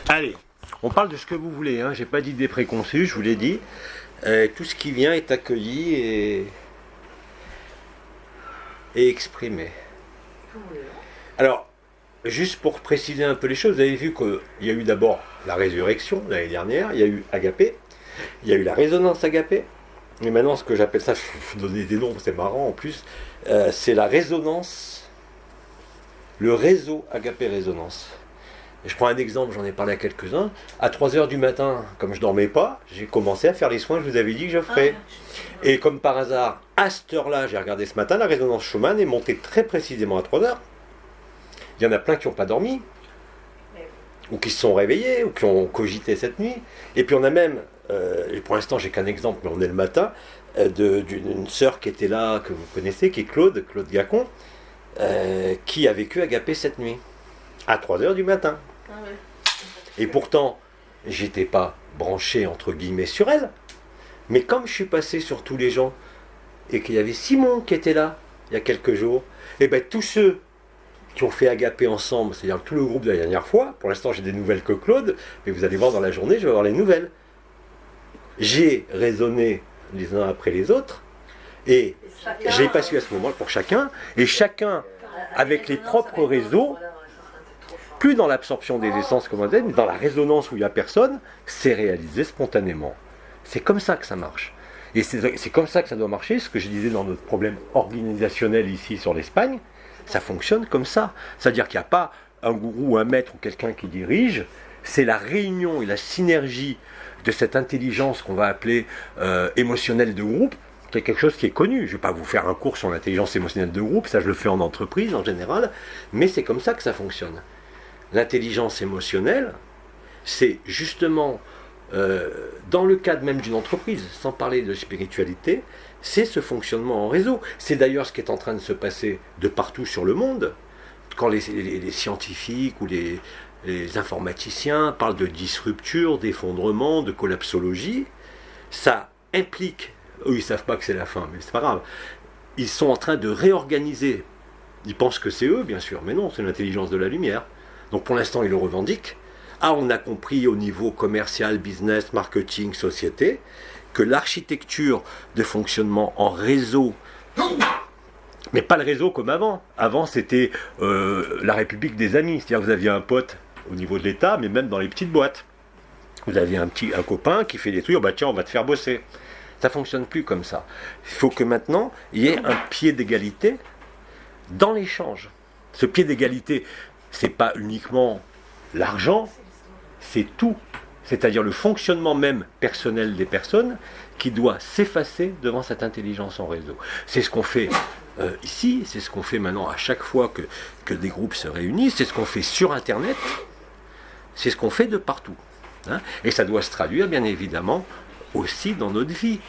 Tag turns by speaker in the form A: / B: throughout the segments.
A: Allez, on parle de ce que vous voulez, hein. J'ai pas d'idée préconçue, je vous l'ai dit. Tout ce qui vient est accueilli et exprimé. Alors, juste pour préciser un peu les choses, vous avez vu qu'il y a eu d'abord la résurrection l'année dernière, il y a eu Agapé, il y a eu la résonance Agapé, et maintenant ce que j'appelle ça, je vous donner des noms, c'est marrant en plus, c'est la résonance, le réseau Agapé Résonance. Et je prends un exemple, j'en ai parlé à quelques-uns. À 3h du matin, comme je dormais pas, j'ai commencé à faire les soins que je vous avais dit que je ferais. Et comme par hasard, à cette heure-là, j'ai regardé ce matin, la résonance Schumann est montée très précisément à 3h. Il y en a plein qui n'ont pas dormi, ou qui se sont réveillés, ou qui ont cogité cette nuit. Et puis on a même, et pour l'instant j'ai qu'un exemple, mais on est le matin, d'une sœur qui était là, que vous connaissez, qui est Claude Gacon, qui a vécu Agapé cette nuit, à 3h du matin. Et pourtant, j'étais pas branché entre guillemets sur elle, mais comme je suis passé sur tous les gens, et qu'il y avait Simon qui était là, il y a quelques jours, et bien tous ceux qui ont fait Agapé ensemble, c'est-à-dire tout le groupe de la dernière fois, pour l'instant j'ai des nouvelles que Claude, mais vous allez voir dans la journée, je vais avoir les nouvelles. J'ai raisonné les uns après les autres, et je n'ai pas su à ce moment pour chacun, et chacun avec les propres réseaux, plus dans l'absorption des essences comme on dit, mais dans la résonance où il n'y a personne, c'est réalisé spontanément. C'est comme ça que ça marche. Et c'est comme ça que ça doit marcher, ce que je disais dans notre problème organisationnel ici sur l'Espagne, ça fonctionne comme ça. C'est-à-dire qu'il n'y a pas un gourou, un maître ou quelqu'un qui dirige, c'est la réunion et la synergie de cette intelligence qu'on va appeler émotionnelle de groupe, qui est quelque chose qui est connu. Je ne vais pas vous faire un cours sur l'intelligence émotionnelle de groupe, ça je le fais en entreprise en général, mais c'est comme ça que ça fonctionne. L'intelligence émotionnelle, c'est justement, dans le cadre même d'une entreprise, sans parler de spiritualité, c'est ce fonctionnement en réseau. C'est d'ailleurs ce qui est en train de se passer de partout sur le monde. Quand les scientifiques ou les informaticiens parlent de disrupture, d'effondrement, de collapsologie, ça implique, eux ils ne savent pas que c'est la fin, mais c'est pas grave, ils sont en train de réorganiser. Ils pensent que c'est eux, bien sûr, mais non, c'est l'intelligence de la lumière. Donc pour l'instant, ils le revendiquent. Ah, on a compris au niveau commercial, business, marketing, société, que l'architecture de fonctionnement en réseau, mais pas le réseau comme avant. Avant, c'était la République des amis. C'est-à-dire que vous aviez un pote au niveau de l'État, mais même dans les petites boîtes. Vous aviez un copain qui fait des trucs, bah tiens, on va te faire bosser. Ça ne fonctionne plus comme ça. Il faut que maintenant, il y ait un pied d'égalité dans l'échange. Ce pied d'égalité, c'est pas uniquement l'argent, c'est tout. C'est-à-dire le fonctionnement même personnel des personnes qui doit s'effacer devant cette intelligence en réseau. C'est ce qu'on fait ici, c'est ce qu'on fait maintenant à chaque fois que des groupes se réunissent, c'est ce qu'on fait sur Internet, c'est ce qu'on fait de partout. Hein. Et ça doit se traduire bien évidemment aussi dans notre vie,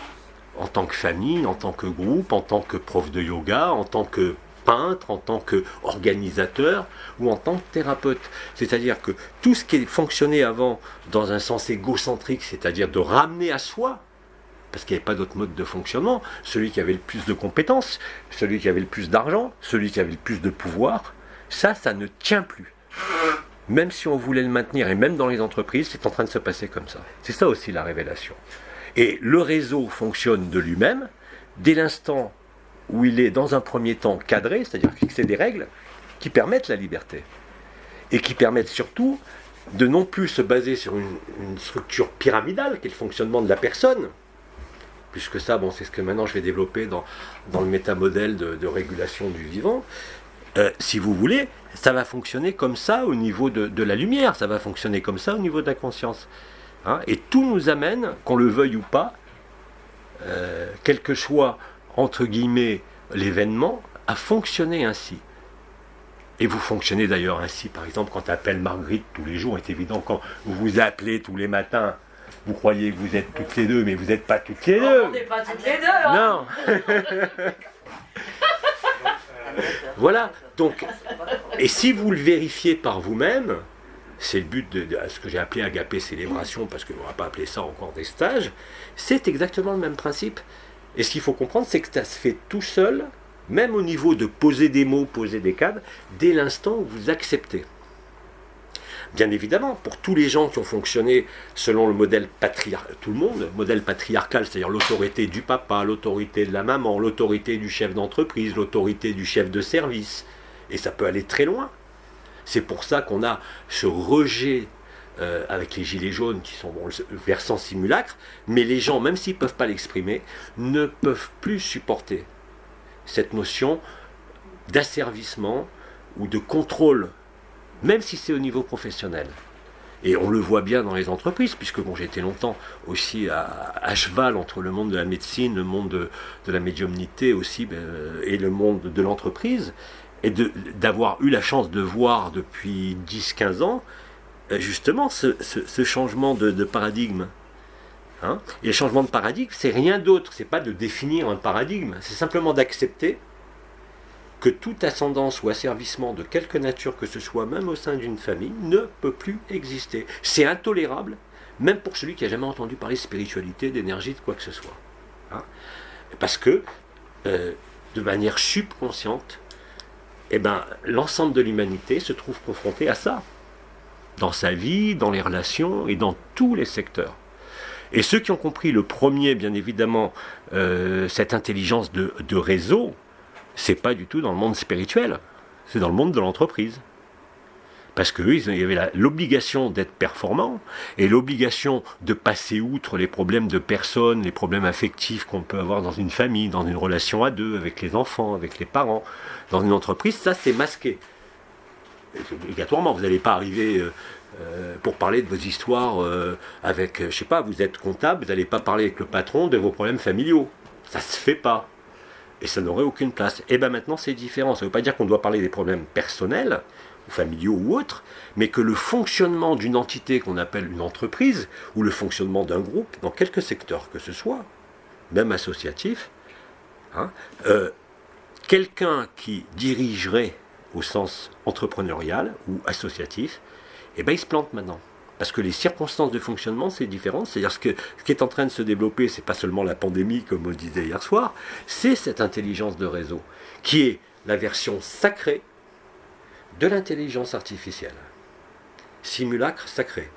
A: en tant que famille, en tant que groupe, en tant que prof de yoga, en tant que peintre, en tant qu'organisateur ou en tant que thérapeute. C'est-à-dire que tout ce qui fonctionnait avant dans un sens égocentrique, c'est-à-dire de ramener à soi, parce qu'il n'y avait pas d'autre mode de fonctionnement, celui qui avait le plus de compétences, celui qui avait le plus d'argent, celui qui avait le plus de pouvoir, ça ne tient plus. Même si on voulait le maintenir, et même dans les entreprises, c'est en train de se passer comme ça. C'est ça aussi la révélation. Et le réseau fonctionne de lui-même, dès l'instant où il est dans un premier temps cadré, c'est-à-dire fixer des règles qui permettent la liberté. Et qui permettent surtout de non plus se baser sur une structure pyramidale, qui est le fonctionnement de la personne, puisque ça, bon, c'est ce que maintenant je vais développer dans le métamodèle de régulation du vivant. Si vous voulez, ça va fonctionner comme ça au niveau de la lumière, ça va fonctionner comme ça au niveau de la conscience. Hein, et tout nous amène, qu'on le veuille ou pas, quel que soit entre guillemets l'événement, à fonctionner ainsi. Et vous fonctionnez d'ailleurs ainsi, par exemple, quand tu appelles Marguerite tous les jours, c'est évident, quand vous vous appelez tous les matins, vous croyez que vous êtes toutes les deux, mais vous n'êtes pas toutes les deux.
B: On n'est pas toutes les deux, hein.
A: Non. Voilà, donc, et si vous le vérifiez par vous-même, c'est le but de ce que j'ai appelé Agapé Célébration, parce qu'on ne va pas appeler ça encore des stages, c'est exactement le même principe. Et ce qu'il faut comprendre, c'est que ça se fait tout seul, même au niveau de poser des mots, poser des cadres, dès l'instant où vous acceptez. bien évidemment, pour tous les gens qui ont fonctionné selon le modèle modèle patriarcal, c'est-à-dire l'autorité du papa, l'autorité de la maman, l'autorité du chef d'entreprise, l'autorité du chef de service, et ça peut aller très loin. C'est pour ça qu'on a ce rejet avec les gilets jaunes qui sont le versant simulacre, mais les gens, même s'ils ne peuvent pas l'exprimer, ne peuvent plus supporter cette notion d'asservissement ou de contrôle, même si c'est au niveau professionnel. Et on le voit bien dans les entreprises, puisque j'ai été longtemps aussi à cheval entre le monde de la médecine, le monde de la médiumnité aussi, et le monde de l'entreprise, et d'avoir eu la chance de voir depuis 10-15 ans, justement, ce changement de paradigme. Hein, et le changement de paradigme, c'est rien d'autre, c'est pas de définir un paradigme, c'est simplement d'accepter que toute ascendance ou asservissement de quelque nature que ce soit, même au sein d'une famille, ne peut plus exister. C'est intolérable, même pour celui qui n'a jamais entendu parler de spiritualité, d'énergie, de quoi que ce soit. Hein, parce que, de manière subconsciente, l'ensemble de l'humanité se trouve confronté à ça, dans sa vie, dans les relations et dans tous les secteurs. Et ceux qui ont compris le premier, bien évidemment, cette intelligence de réseau, c'est pas du tout dans le monde spirituel, c'est dans le monde de l'entreprise. Parce qu'eux, ils avaient l'obligation d'être performants et l'obligation de passer outre les problèmes de personnes, les problèmes affectifs qu'on peut avoir dans une famille, dans une relation à deux, avec les enfants, avec les parents. Dans une entreprise, ça c'est masqué. Obligatoirement, vous n'allez pas arriver pour parler de vos histoires avec, je sais pas, vous êtes comptable, vous n'allez pas parler avec le patron de vos problèmes familiaux. Ça se fait pas. Et ça n'aurait aucune place. Et maintenant c'est différent. Ça ne veut pas dire qu'on doit parler des problèmes personnels, ou familiaux ou autres, mais que le fonctionnement d'une entité qu'on appelle une entreprise, ou le fonctionnement d'un groupe, dans quelque secteur que ce soit, même associatif, hein, quelqu'un qui dirigerait au sens entrepreneurial ou associatif, il se plante maintenant. Parce que les circonstances de fonctionnement, c'est différent. C'est-à-dire ce qui est en train de se développer, c'est pas seulement la pandémie, comme on le disait hier soir, c'est cette intelligence de réseau, qui est la version sacrée de l'intelligence artificielle. Simulacre sacré.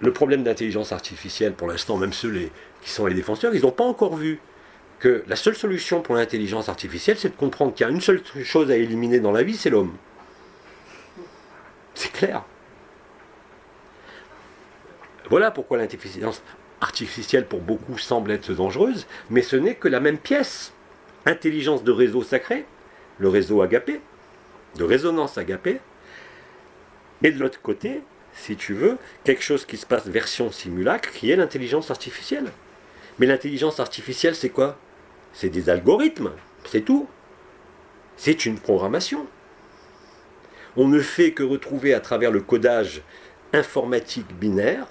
A: Le problème d'intelligence artificielle, pour l'instant, même ceux qui sont les défenseurs, ils n'ont pas encore vu que la seule solution pour l'intelligence artificielle, c'est de comprendre qu'il y a une seule chose à éliminer dans la vie, c'est l'homme. C'est clair. Voilà pourquoi l'intelligence artificielle, pour beaucoup, semble être dangereuse, mais ce n'est que la même pièce. Intelligence de réseau sacré, le réseau agapé, de résonance agapée, et de l'autre côté, si tu veux, quelque chose qui se passe version simulacre, qui est l'intelligence artificielle. Mais l'intelligence artificielle, c'est quoi? C'est des algorithmes, c'est tout. C'est une programmation. On ne fait que retrouver à travers le codage informatique binaire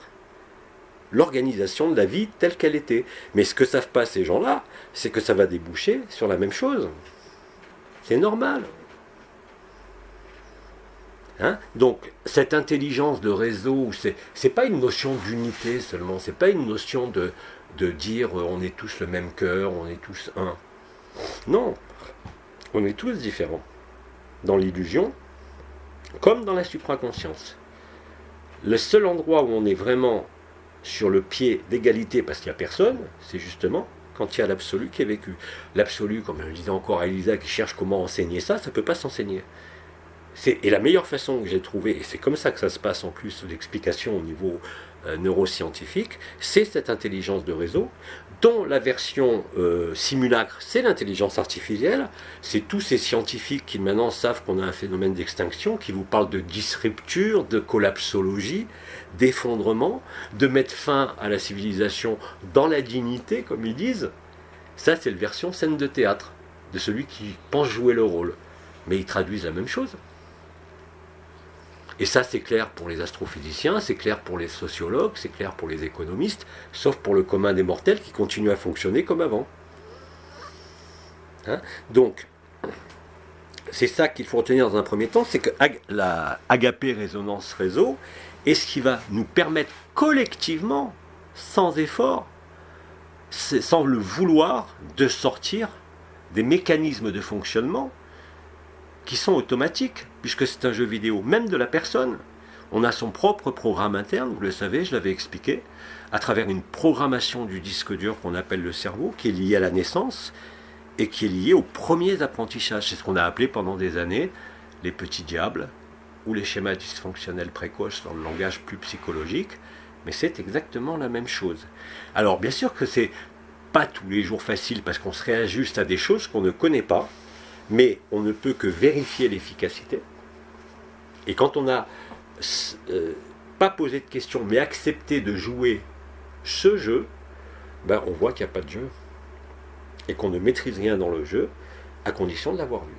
A: l'organisation de la vie telle qu'elle était. Mais ce que savent pas ces gens-là, c'est que ça va déboucher sur la même chose. C'est normal. Hein? Donc, cette intelligence de réseau, c'est pas une notion d'unité seulement, c'est pas une notion de dire on est tous le même cœur, on est tous un. Non, on est tous différents. Dans l'illusion, comme dans la supraconscience. Le seul endroit où on est vraiment sur le pied d'égalité, parce qu'il n'y a personne, c'est justement quand il y a l'absolu qui est vécu. L'absolu, comme je le disais encore à Elisa, qui cherche comment enseigner ça, ça ne peut pas s'enseigner. Et la meilleure façon que j'ai trouvée, et c'est comme ça que ça se passe en plus, l'explication au niveau neuroscientifique, c'est cette intelligence de réseau, dont la version simulacre, c'est l'intelligence artificielle. C'est tous ces scientifiques qui maintenant savent qu'on a un phénomène d'extinction, qui vous parlent de disrupture, de collapsologie, d'effondrement, de mettre fin à la civilisation dans la dignité, comme ils disent. Ça, c'est la version scène de théâtre, de celui qui pense jouer le rôle. Mais ils traduisent la même chose. Et ça, c'est clair pour les astrophysiciens, c'est clair pour les sociologues, c'est clair pour les économistes, sauf pour le commun des mortels qui continue à fonctionner comme avant. Hein? Donc, c'est ça qu'il faut retenir dans un premier temps, c'est que la agapé résonance réseau est ce qui va nous permettre collectivement, sans effort, sans le vouloir, de sortir des mécanismes de fonctionnement qui sont automatiques, puisque c'est un jeu vidéo, même de la personne. On a son propre programme interne, vous le savez, je l'avais expliqué, à travers une programmation du disque dur qu'on appelle le cerveau, qui est liée à la naissance et qui est liée aux premiers apprentissages. C'est ce qu'on a appelé pendant des années les petits diables ou les schémas dysfonctionnels précoces dans le langage plus psychologique, mais c'est exactement la même chose. Alors bien sûr que c'est pas tous les jours facile parce qu'on se réajuste à des choses qu'on ne connaît pas, mais on ne peut que vérifier l'efficacité. Et quand on n'a pas posé de questions, mais accepté de jouer ce jeu, ben on voit qu'il n'y a pas de jeu. Et qu'on ne maîtrise rien dans le jeu, à condition de l'avoir vu.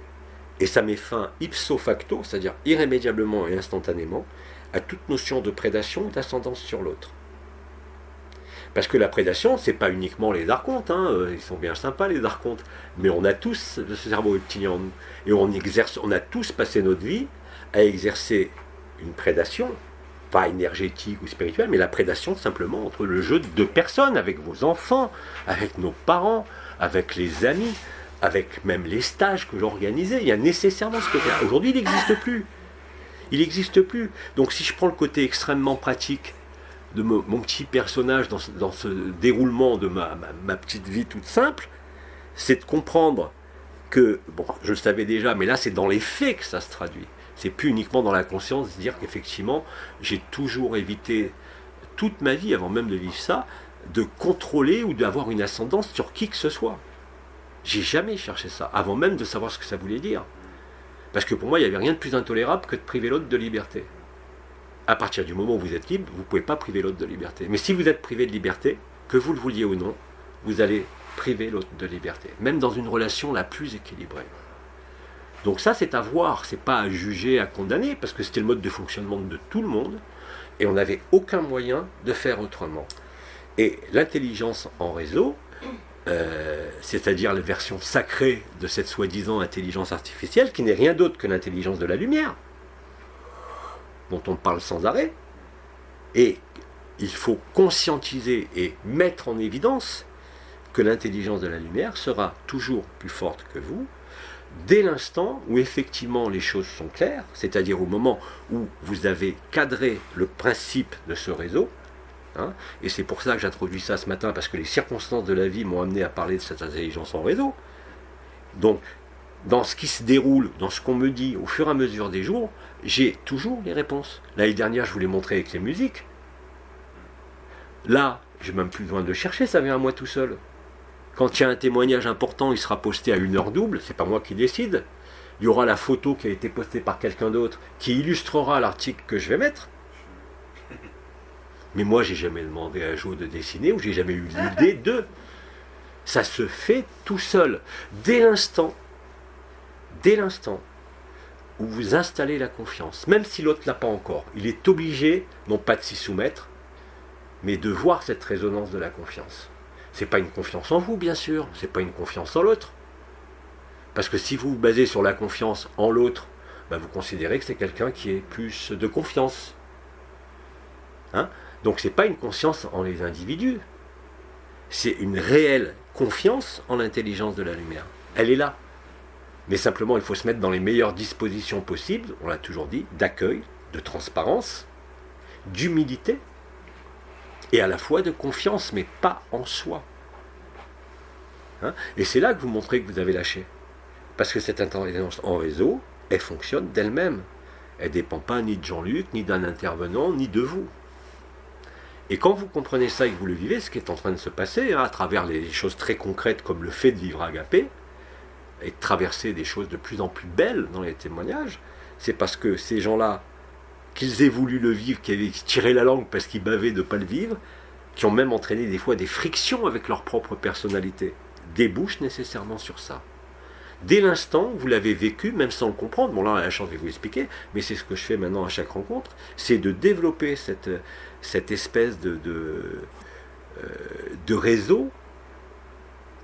A: Et ça met fin ipso facto, c'est-à-dire irrémédiablement et instantanément, à toute notion de prédation ou d'ascendance sur l'autre. Parce que la prédation, c'est pas uniquement les archontes, ils sont bien sympas les archontes, mais on a tous le cerveau reptilien en nous, et on a tous passé notre vie à exercer une prédation, pas énergétique ou spirituelle, mais la prédation simplement entre le jeu de deux personnes, avec vos enfants, avec nos parents, avec les amis, avec même les stages que j'organisais. Il y a nécessairement ce côté-là. Aujourd'hui, il n'existe plus. Il n'existe plus. Donc si je prends le côté extrêmement pratique de mon petit personnage dans ce déroulement de ma petite vie toute simple, c'est de comprendre que, bon, je le savais déjà, mais là c'est dans les faits que ça se traduit. C'est plus uniquement dans la conscience de dire qu'effectivement, j'ai toujours évité, toute ma vie, avant même de vivre ça, de contrôler ou d'avoir une ascendance sur qui que ce soit. J'ai jamais cherché ça, avant même de savoir ce que ça voulait dire. Parce que pour moi, il n'y avait rien de plus intolérable que de priver l'autre de liberté. À partir du moment où vous êtes libre, vous ne pouvez pas priver l'autre de liberté. Mais si vous êtes privé de liberté, que vous le vouliez ou non, vous allez priver l'autre de liberté. Même dans une relation la plus équilibrée. Donc ça, c'est à voir, c'est pas à juger, à condamner, parce que c'était le mode de fonctionnement de tout le monde, et on n'avait aucun moyen de faire autrement. Et l'intelligence en réseau, c'est-à-dire la version sacrée de cette soi-disant intelligence artificielle, qui n'est rien d'autre que l'intelligence de la lumière, dont on parle sans arrêt, et il faut conscientiser et mettre en évidence que l'intelligence de la lumière sera toujours plus forte que vous, dès l'instant où effectivement les choses sont claires, c'est-à-dire au moment où vous avez cadré le principe de ce réseau, et c'est pour ça que j'introduis ça ce matin, parce que les circonstances de la vie m'ont amené à parler de cette intelligence en réseau. Donc, dans ce qui se déroule, dans ce qu'on me dit au fur et à mesure des jours, j'ai toujours les réponses. L'année dernière, je vous l'ai montré avec les musiques. Là, j'ai même plus besoin de chercher, ça vient à moi tout seul. Quand il y a un témoignage important, il sera posté à 1 heure double, c'est pas moi qui décide. Il y aura la photo qui a été postée par quelqu'un d'autre qui illustrera l'article que je vais mettre. Mais moi, j'ai jamais demandé à Jo de dessiner ou j'ai jamais eu l'idée de. Ça se fait tout seul. Dès l'instant où vous installez la confiance, même si l'autre l'a pas encore, il est obligé, non pas de s'y soumettre, mais de voir cette résonance de la confiance. C'est pas une confiance en vous, bien sûr, c'est pas une confiance en l'autre. Parce que si vous vous basez sur la confiance en l'autre, vous considérez que c'est quelqu'un qui est plus de confiance. Donc c'est pas une conscience en les individus, c'est une réelle confiance en l'intelligence de la lumière. Elle est là. Mais simplement, il faut se mettre dans les meilleures dispositions possibles, on l'a toujours dit, d'accueil, de transparence, d'humilité, et à la fois de confiance, mais pas en soi. Et c'est là que vous montrez que vous avez lâché. Parce que cette intelligence en réseau, elle fonctionne d'elle-même. Elle ne dépend pas ni de Jean-Luc, ni d'un intervenant, ni de vous. Et quand vous comprenez ça et que vous le vivez, ce qui est en train de se passer, à travers les choses très concrètes comme le fait de vivre agapé, et de traverser des choses de plus en plus belles dans les témoignages, c'est parce que ces gens-là, qu'ils aient voulu le vivre, qui avaient tiré la langue parce qu'ils bavaient de ne pas le vivre, qui ont même entraîné des fois des frictions avec leur propre personnalité, débouchent nécessairement sur ça. Dès l'instant où vous l'avez vécu, même sans le comprendre, bon là on a la chance de vous expliquer, mais c'est ce que je fais maintenant à chaque rencontre, c'est de développer cette espèce de réseau,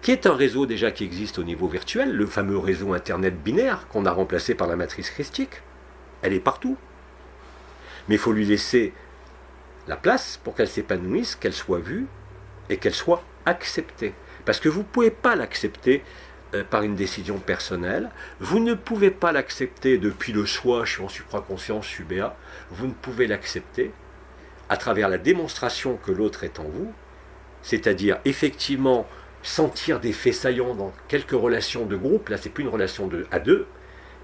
A: qui est un réseau déjà qui existe au niveau virtuel, le fameux réseau Internet binaire qu'on a remplacé par la matrice christique. Elle est partout. Mais il faut lui laisser la place pour qu'elle s'épanouisse, qu'elle soit vue et qu'elle soit acceptée. Parce que vous ne pouvez pas l'accepter par une décision personnelle. Vous ne pouvez pas l'accepter depuis le soi, je suis en supraconscience, je suis BA. Vous ne pouvez l'accepter à travers la démonstration que l'autre est en vous, c'est-à-dire effectivement sentir des faits saillants dans quelques relations de groupe. Là, c'est plus une relation à deux.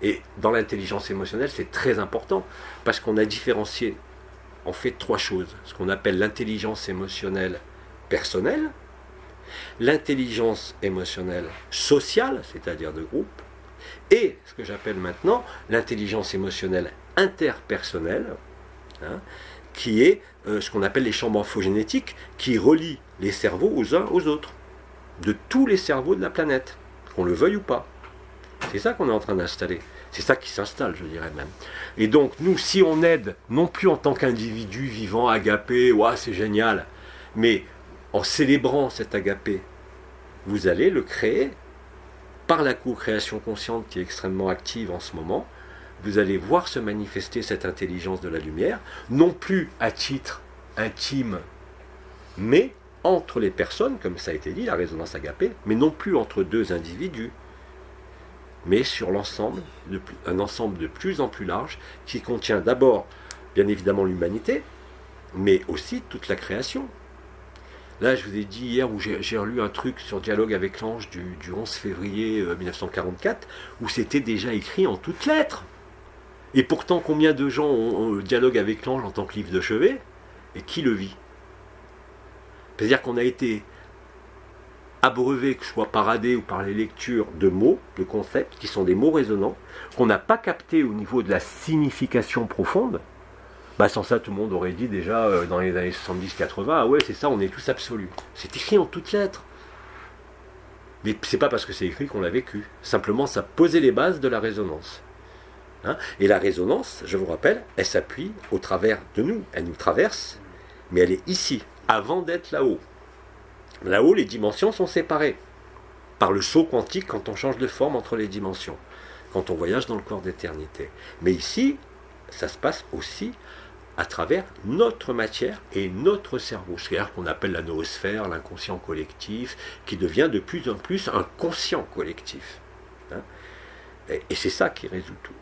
A: Et dans l'intelligence émotionnelle, c'est très important parce qu'on a différencié en fait 3 choses. Ce qu'on appelle l'intelligence émotionnelle personnelle, l'intelligence émotionnelle sociale, c'est-à-dire de groupe, et ce que j'appelle maintenant l'intelligence émotionnelle interpersonnelle, qui est ce qu'on appelle les champs morphogénétiques, qui relient les cerveaux aux uns aux autres, de tous les cerveaux de la planète, qu'on le veuille ou pas. C'est ça qu'on est en train d'installer. C'est ça qui s'installe, je dirais même. Et donc, nous, si on aide, non plus en tant qu'individu vivant, agapé, ouais, c'est génial, mais en célébrant cet agapé, vous allez le créer par la co-création consciente qui est extrêmement active en ce moment. Vous allez voir se manifester cette intelligence de la lumière, non plus à titre intime, mais entre les personnes, comme ça a été dit, la résonance agapée, mais non plus entre 2 individus, mais sur l'ensemble, un ensemble de plus en plus large, qui contient d'abord, bien évidemment, l'humanité, mais aussi toute la création. Là, je vous ai dit hier, où j'ai relu un truc sur Dialogue avec l'ange du 11 février 1944, où c'était déjà écrit en toutes lettres. Et pourtant, combien de gens ont Dialogue avec l'ange en tant que livre de chevet, et qui le vit? C'est-à-dire qu'on a été abreuvé, que ce soit par AD ou par les lectures de mots, de concepts, qui sont des mots résonnants, qu'on n'a pas capté au niveau de la signification profonde. Sans ça, tout le monde aurait dit déjà dans les années 70-80, ah ouais, c'est ça, on est tous absolus. C'est écrit en toutes lettres. Mais c'est pas parce que c'est écrit qu'on l'a vécu. Simplement, ça posait les bases de la résonance. Et la résonance, je vous rappelle, elle s'appuie au travers de nous. Elle nous traverse, mais elle est ici, avant d'être là-haut. Là-haut, les dimensions sont séparées par le saut quantique quand on change de forme entre les dimensions, quand on voyage dans le corps d'éternité. Mais ici, ça se passe aussi à travers notre matière et notre cerveau. C'est-à-dire qu'on appelle la noosphère, l'inconscient collectif, qui devient de plus en plus un conscient collectif. Et c'est ça qui résout tout.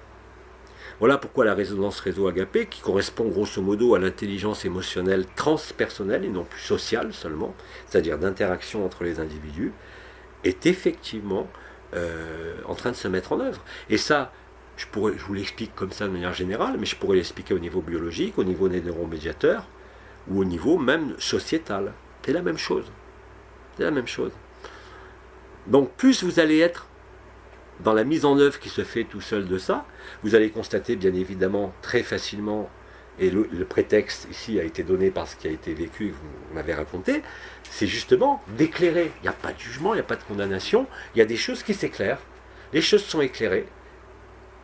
A: Voilà pourquoi la résonance réseau agapé, qui correspond grosso modo à l'intelligence émotionnelle transpersonnelle et non plus sociale seulement, c'est-à-dire d'interaction entre les individus, est effectivement en train de se mettre en œuvre. Et ça, je vous l'explique comme ça de manière générale, mais je pourrais l'expliquer au niveau biologique, au niveau des neurones médiateurs, ou au niveau même sociétal. C'est la même chose. C'est la même chose. Donc plus vous allez être dans la mise en œuvre qui se fait tout seul de ça, vous allez constater bien évidemment très facilement, et le prétexte ici a été donné par ce qui a été vécu et que vous m'avez raconté, c'est justement d'éclairer. Il n'y a pas de jugement, il n'y a pas de condamnation, il y a des choses qui s'éclairent. Les choses sont éclairées.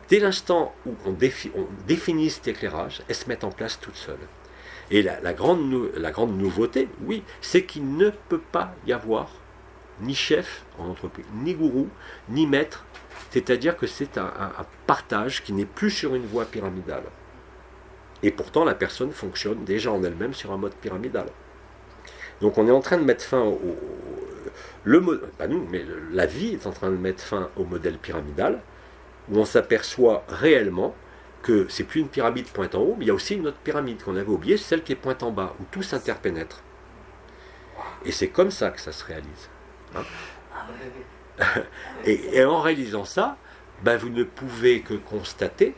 A: Dès l'instant où on définit cet éclairage, elles se mettent en place toutes seules. Et la grande nouveauté, oui, c'est qu'il ne peut pas y avoir ni chef en entreprise, ni gourou, ni maître. C'est-à-dire que c'est un partage qui n'est plus sur une voie pyramidale. Et pourtant, la personne fonctionne déjà en elle-même sur un mode pyramidal. Donc on est en train de mettre fin pas nous, mais la vie est en train de mettre fin au modèle pyramidal, où on s'aperçoit réellement que c'est plus une pyramide pointe en haut, mais il y a aussi une autre pyramide qu'on avait oubliée, celle qui est pointe en bas, où tout s'interpénètre. Et c'est comme ça que ça se réalise. Et en réalisant ça, vous ne pouvez que constater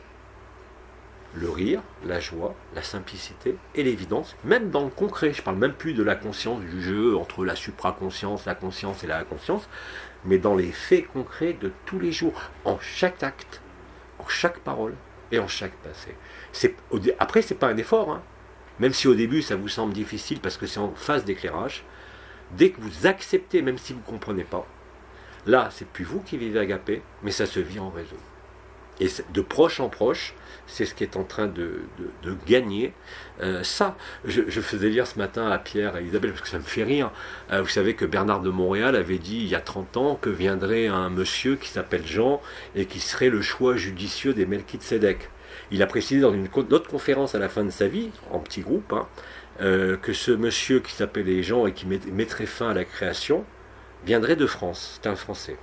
A: le rire, la joie, la simplicité et l'évidence, même dans le concret. Je ne parle même plus de la conscience, du jeu entre la supraconscience, la conscience et la conscience, mais dans les faits concrets de tous les jours, en chaque acte, en chaque parole et en chaque passé. Après, ce n'est pas un effort, même si au début ça vous semble difficile parce que c'est en phase d'éclairage. Dès que vous acceptez, même si vous ne comprenez pas, là, c'est plus vous qui vivez agapé, mais ça se vit en réseau. Et de proche en proche, c'est ce qui est en train de gagner. Ça, je faisais lire ce matin à Pierre et Isabelle, parce que ça me fait rire. Vous savez que Bernard de Montréal avait dit, il y a 30 ans, que viendrait un monsieur qui s'appelle Jean, et qui serait le choix judicieux des Melchizedek. Il a précisé dans une autre conférence à la fin de sa vie, en petit groupe, que ce monsieur qui s'appelait Jean et qui mettrait fin à la création, viendrait de France. C'est un Français.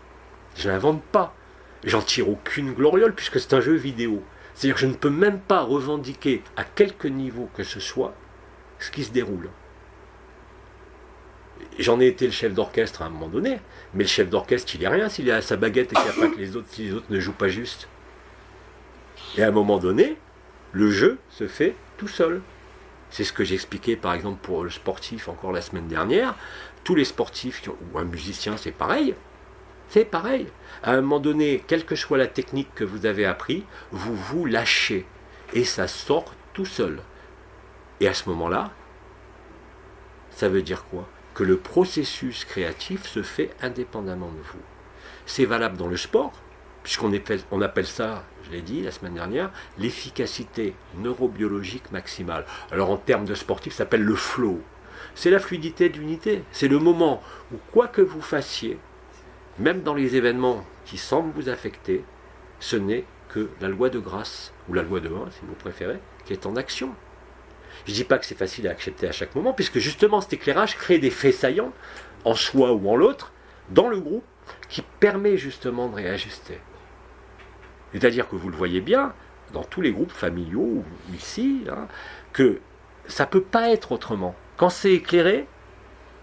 A: Je n'invente pas. J'en tire aucune gloriole puisque c'est un jeu vidéo. C'est-à-dire que je ne peux même pas revendiquer à quelque niveau que ce soit ce qui se déroule. J'en ai été le chef d'orchestre à un moment donné, mais le chef d'orchestre, il n'est rien s'il est à sa baguette et qu'il n'y a pas que les autres, si les autres ne jouent pas juste. Et à un moment donné, le jeu se fait tout seul. C'est ce que j'expliquais par exemple pour le sportif encore la semaine dernière. Tous les sportifs, ou un musicien, c'est pareil. C'est pareil. À un moment donné, quelle que soit la technique que vous avez appris, vous vous lâchez. Et ça sort tout seul. Et à ce moment-là, ça veut dire quoi? Que le processus créatif se fait indépendamment de vous. C'est valable dans le sport, puisqu'on appelle ça, je l'ai dit la semaine dernière, l'efficacité neurobiologique maximale. Alors en termes de sportif, ça s'appelle le flow. C'est la fluidité de l'unité. C'est le moment où quoi que vous fassiez, même dans les événements qui semblent vous affecter, ce n'est que la loi de grâce, ou la loi de 1 si vous préférez, qui est en action. Je ne dis pas que c'est facile à accepter à chaque moment, puisque justement cet éclairage crée des faits saillants, en soi ou en l'autre, dans le groupe, qui permet justement de réajuster. C'est-à-dire que vous le voyez bien, dans tous les groupes familiaux, ou ici, hein, que ça ne peut pas être autrement. Quand c'est éclairé,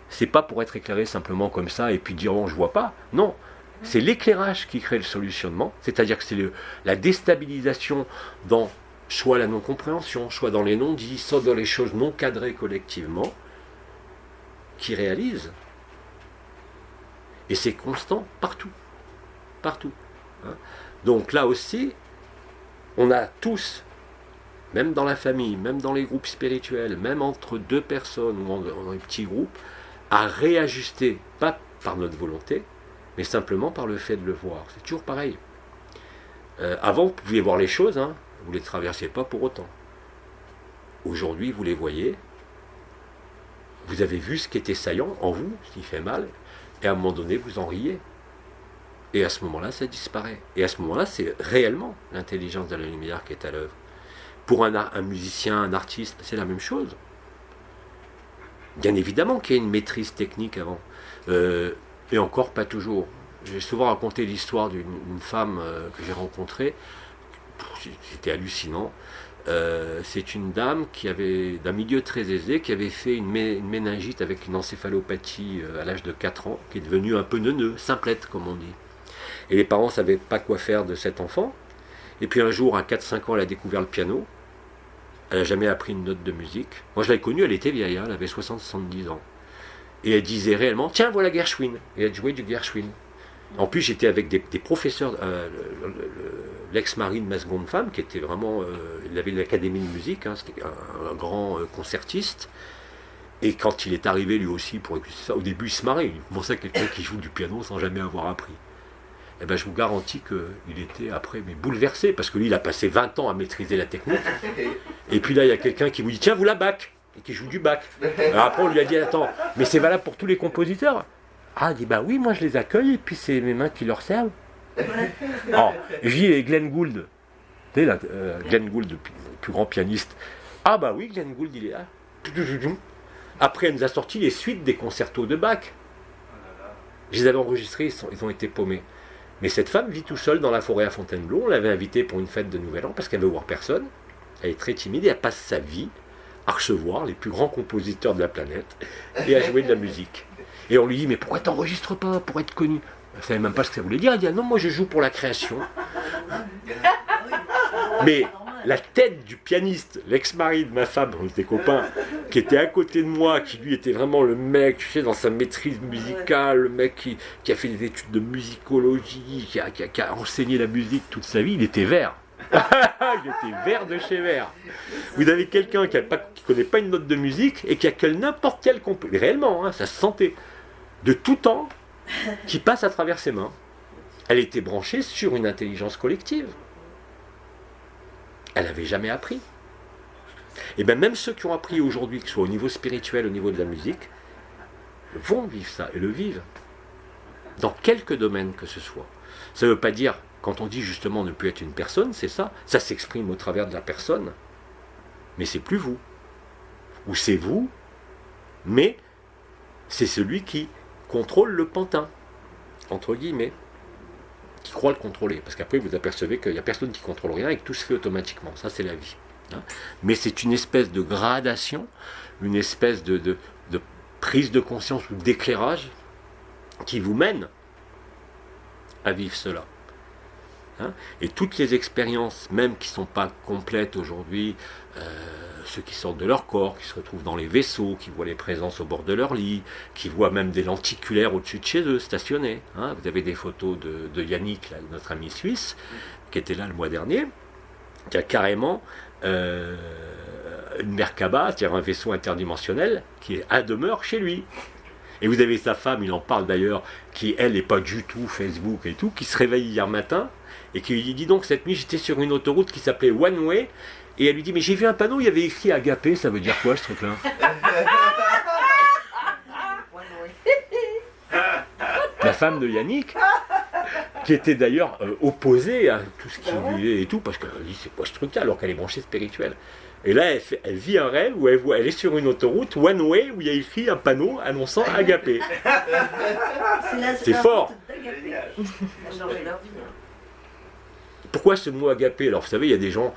A: c'est pas pour être éclairé simplement comme ça et puis dire oh, je vois pas. Non, c'est l'éclairage qui crée le solutionnement, c'est-à-dire que c'est la déstabilisation dans soit la non-compréhension, soit dans les non-dits, soit dans les choses non cadrées collectivement, qui réalise. Et c'est constant partout. Partout. Hein. Donc là aussi, on a tous, même dans la famille, même dans les groupes spirituels, même entre deux personnes ou en petits groupes, à réajuster, pas par notre volonté, mais simplement par le fait de le voir. C'est toujours pareil. Avant, vous pouviez voir les choses, hein, vous ne les traversiez pas pour autant. Aujourd'hui, vous les voyez, vous avez vu ce qui était saillant en vous, ce qui fait mal, et à un moment donné, vous en riez. Et à ce moment-là, ça disparaît. Et à ce moment-là, c'est réellement l'intelligence de la lumière qui est à l'œuvre. Pour un musicien, un artiste, c'est la même chose. Bien évidemment qu'il y a une maîtrise technique avant. Et encore pas toujours. J'ai souvent raconté l'histoire d'une femme que j'ai rencontrée. C'était hallucinant. C'est une dame qui avait d'un milieu très aisé, qui avait fait une méningite avec une encéphalopathie à l'âge de 4 ans, qui est devenue un peu neuneux, simplette comme on dit. Et les parents ne savaient pas quoi faire de cet enfant. Et puis un jour, à 4-5 ans, elle a découvert le piano. Elle n'a jamais appris une note de musique. Moi, je l'avais connue, elle était vieille, hein, elle avait 60-70 ans. Et elle disait réellement, tiens, voilà Gershwin. Et elle jouait du Gershwin. En plus, j'étais avec des professeurs, l'ex-mari de ma seconde femme, qui était vraiment, il avait l'académie de musique, hein, c'était un grand concertiste. Et quand il est arrivé lui aussi pour écouter ça, au début il se marrait, il pensait à quelqu'un qui joue du piano sans jamais avoir appris. Eh ben, je vous garantis qu'il était après mais bouleversé, parce que lui il a passé 20 ans à maîtriser la technique. Et puis là il y a quelqu'un qui vous dit tiens vous la Bach, et qui joue du Bach. Alors après on lui a dit attends, mais c'est valable pour tous les compositeurs. Ah, il dit bah oui, moi je les accueille et puis c'est mes mains qui leur servent. Oh, j'ai Glenn Gould, tu sais, Glenn Gould, le plus grand pianiste. Ah bah oui, Glenn Gould il est là. Après elle nous a sorti les suites des concertos de Bach. Je les avais enregistrés, ils ont été paumés. Mais cette femme vit tout seule dans la forêt à Fontainebleau. On l'avait invitée pour une fête de Nouvel An parce qu'elle veut voir personne. Elle est très timide et elle passe sa vie à recevoir les plus grands compositeurs de la planète et à jouer de la musique. Et on lui dit mais pourquoi t'enregistres pas pour être connu? Elle ne savait même pas ce que ça voulait dire. Elle dit ah non, moi je joue pour la création. Mais la tête du pianiste, l'ex-mari de ma femme, on était copains, qui était à côté de moi, qui lui était vraiment le mec, tu sais, dans sa maîtrise musicale, le mec qui a fait des études de musicologie, qui a enseigné la musique toute sa vie, il était vert. Il était vert de chez vert. Vous avez quelqu'un qui ne connaît pas une note de musique et qui a que n'importe quel compositeur, réellement, hein, ça se sentait, de tout temps, qui passe à travers ses mains. Elle était branchée sur une intelligence collective. Elle n'avait jamais appris. Et bien même ceux qui ont appris aujourd'hui, que ce soit au niveau spirituel, au niveau de la musique, vont vivre ça et le vivent. Dans quelque domaine que ce soit. Ça ne veut pas dire, quand on dit justement ne plus être une personne, c'est ça. Ça s'exprime au travers de la personne. Mais c'est plus vous. Ou c'est vous, mais c'est celui qui contrôle le pantin, entre guillemets. qui croient le contrôler. Parce qu'après, vous apercevez qu'il n'y a personne qui contrôle rien et que tout se fait automatiquement. Ça, c'est la vie. Hein. Mais c'est une espèce de gradation, une espèce de prise de conscience ou d'éclairage qui vous mène à vivre cela. Hein. Et toutes les expériences, même qui ne sont pas complètes aujourd'hui, ceux qui sortent de leur corps, qui se retrouvent dans les vaisseaux, qui voient les présences au bord de leur lit, qui voient même des lenticulaires au-dessus de chez eux, stationnés. Hein. Vous avez des photos de Yannick, là, notre ami suisse, qui était là le mois dernier, qui a carrément une Merkaba, c'est-à-dire un vaisseau interdimensionnel, qui est à demeure chez lui. Et vous avez sa femme, il en parle d'ailleurs, qui elle n'est pas du tout Facebook et tout, qui se réveille hier matin, et qui lui dit donc cette nuit j'étais sur une autoroute qui s'appelait One Way, et elle lui dit mais j'ai vu un panneau, il y avait écrit Agapé, ça veut dire quoi ce truc-là? La femme de Yannick, qui était d'ailleurs opposée à tout ce qui lui est et tout, parce qu'elle dit c'est quoi ce truc-là, alors qu'elle est branchée spirituelle. Et là, elle vit un rêve où elle est sur une autoroute, One Way, où il y a écrit un panneau annonçant Agapé. C'est fort. Pourquoi ce mot Agapé? Alors vous savez, il y a des gens,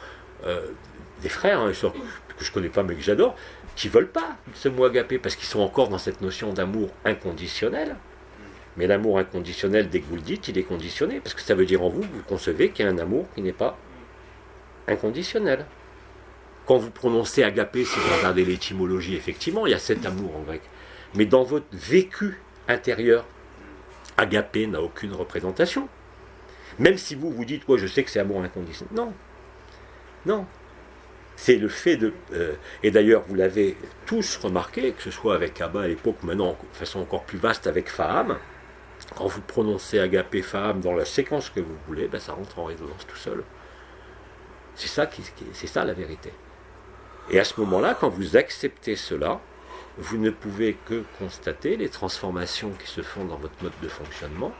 A: des frères, hein, que je ne connais pas mais que j'adore, qui ne veulent pas ce mot Agapé, parce qu'ils sont encore dans cette notion d'amour inconditionnel. Mais l'amour inconditionnel, dès que vous le dites, il est conditionné, parce que ça veut dire en vous, vous concevez qu'il y a un amour qui n'est pas inconditionnel. Quand vous prononcez agapé, si vous regardez l'étymologie, effectivement, il y a cet amour en grec. Mais dans votre vécu intérieur, agapé n'a aucune représentation. Même si vous vous dites, ouais, je sais que c'est amour inconditionnel. Non. Non. C'est le fait de... et d'ailleurs, vous l'avez tous remarqué, que ce soit avec Abba à l'époque, maintenant, de façon encore plus vaste avec Faham, quand vous prononcez agapé, Faham dans la séquence que vous voulez, ben, ça rentre en résonance tout seul. C'est ça la vérité. Et à ce moment-là, quand vous acceptez cela, vous ne pouvez que constater les transformations qui se font dans votre mode de fonctionnement,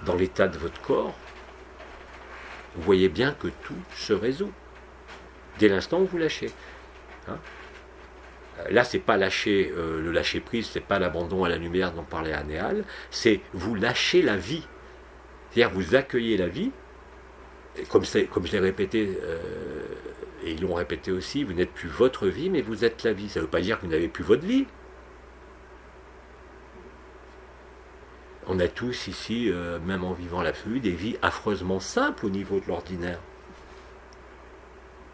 A: dans l'état de votre corps. Vous voyez bien que tout se résout dès l'instant où vous lâchez. Hein. Là, c'est pas lâcher le lâcher prise, c'est pas l'abandon à la lumière dont parlait Anéal, c'est vous lâchez la vie. C'est-à-dire vous accueillez la vie. Comme je l'ai répété, et ils l'ont répété aussi, vous n'êtes plus votre vie, mais vous êtes la vie. Ça ne veut pas dire que vous n'avez plus votre vie. On a tous ici, même en vivant la flux, des vies affreusement simples au niveau de l'ordinaire.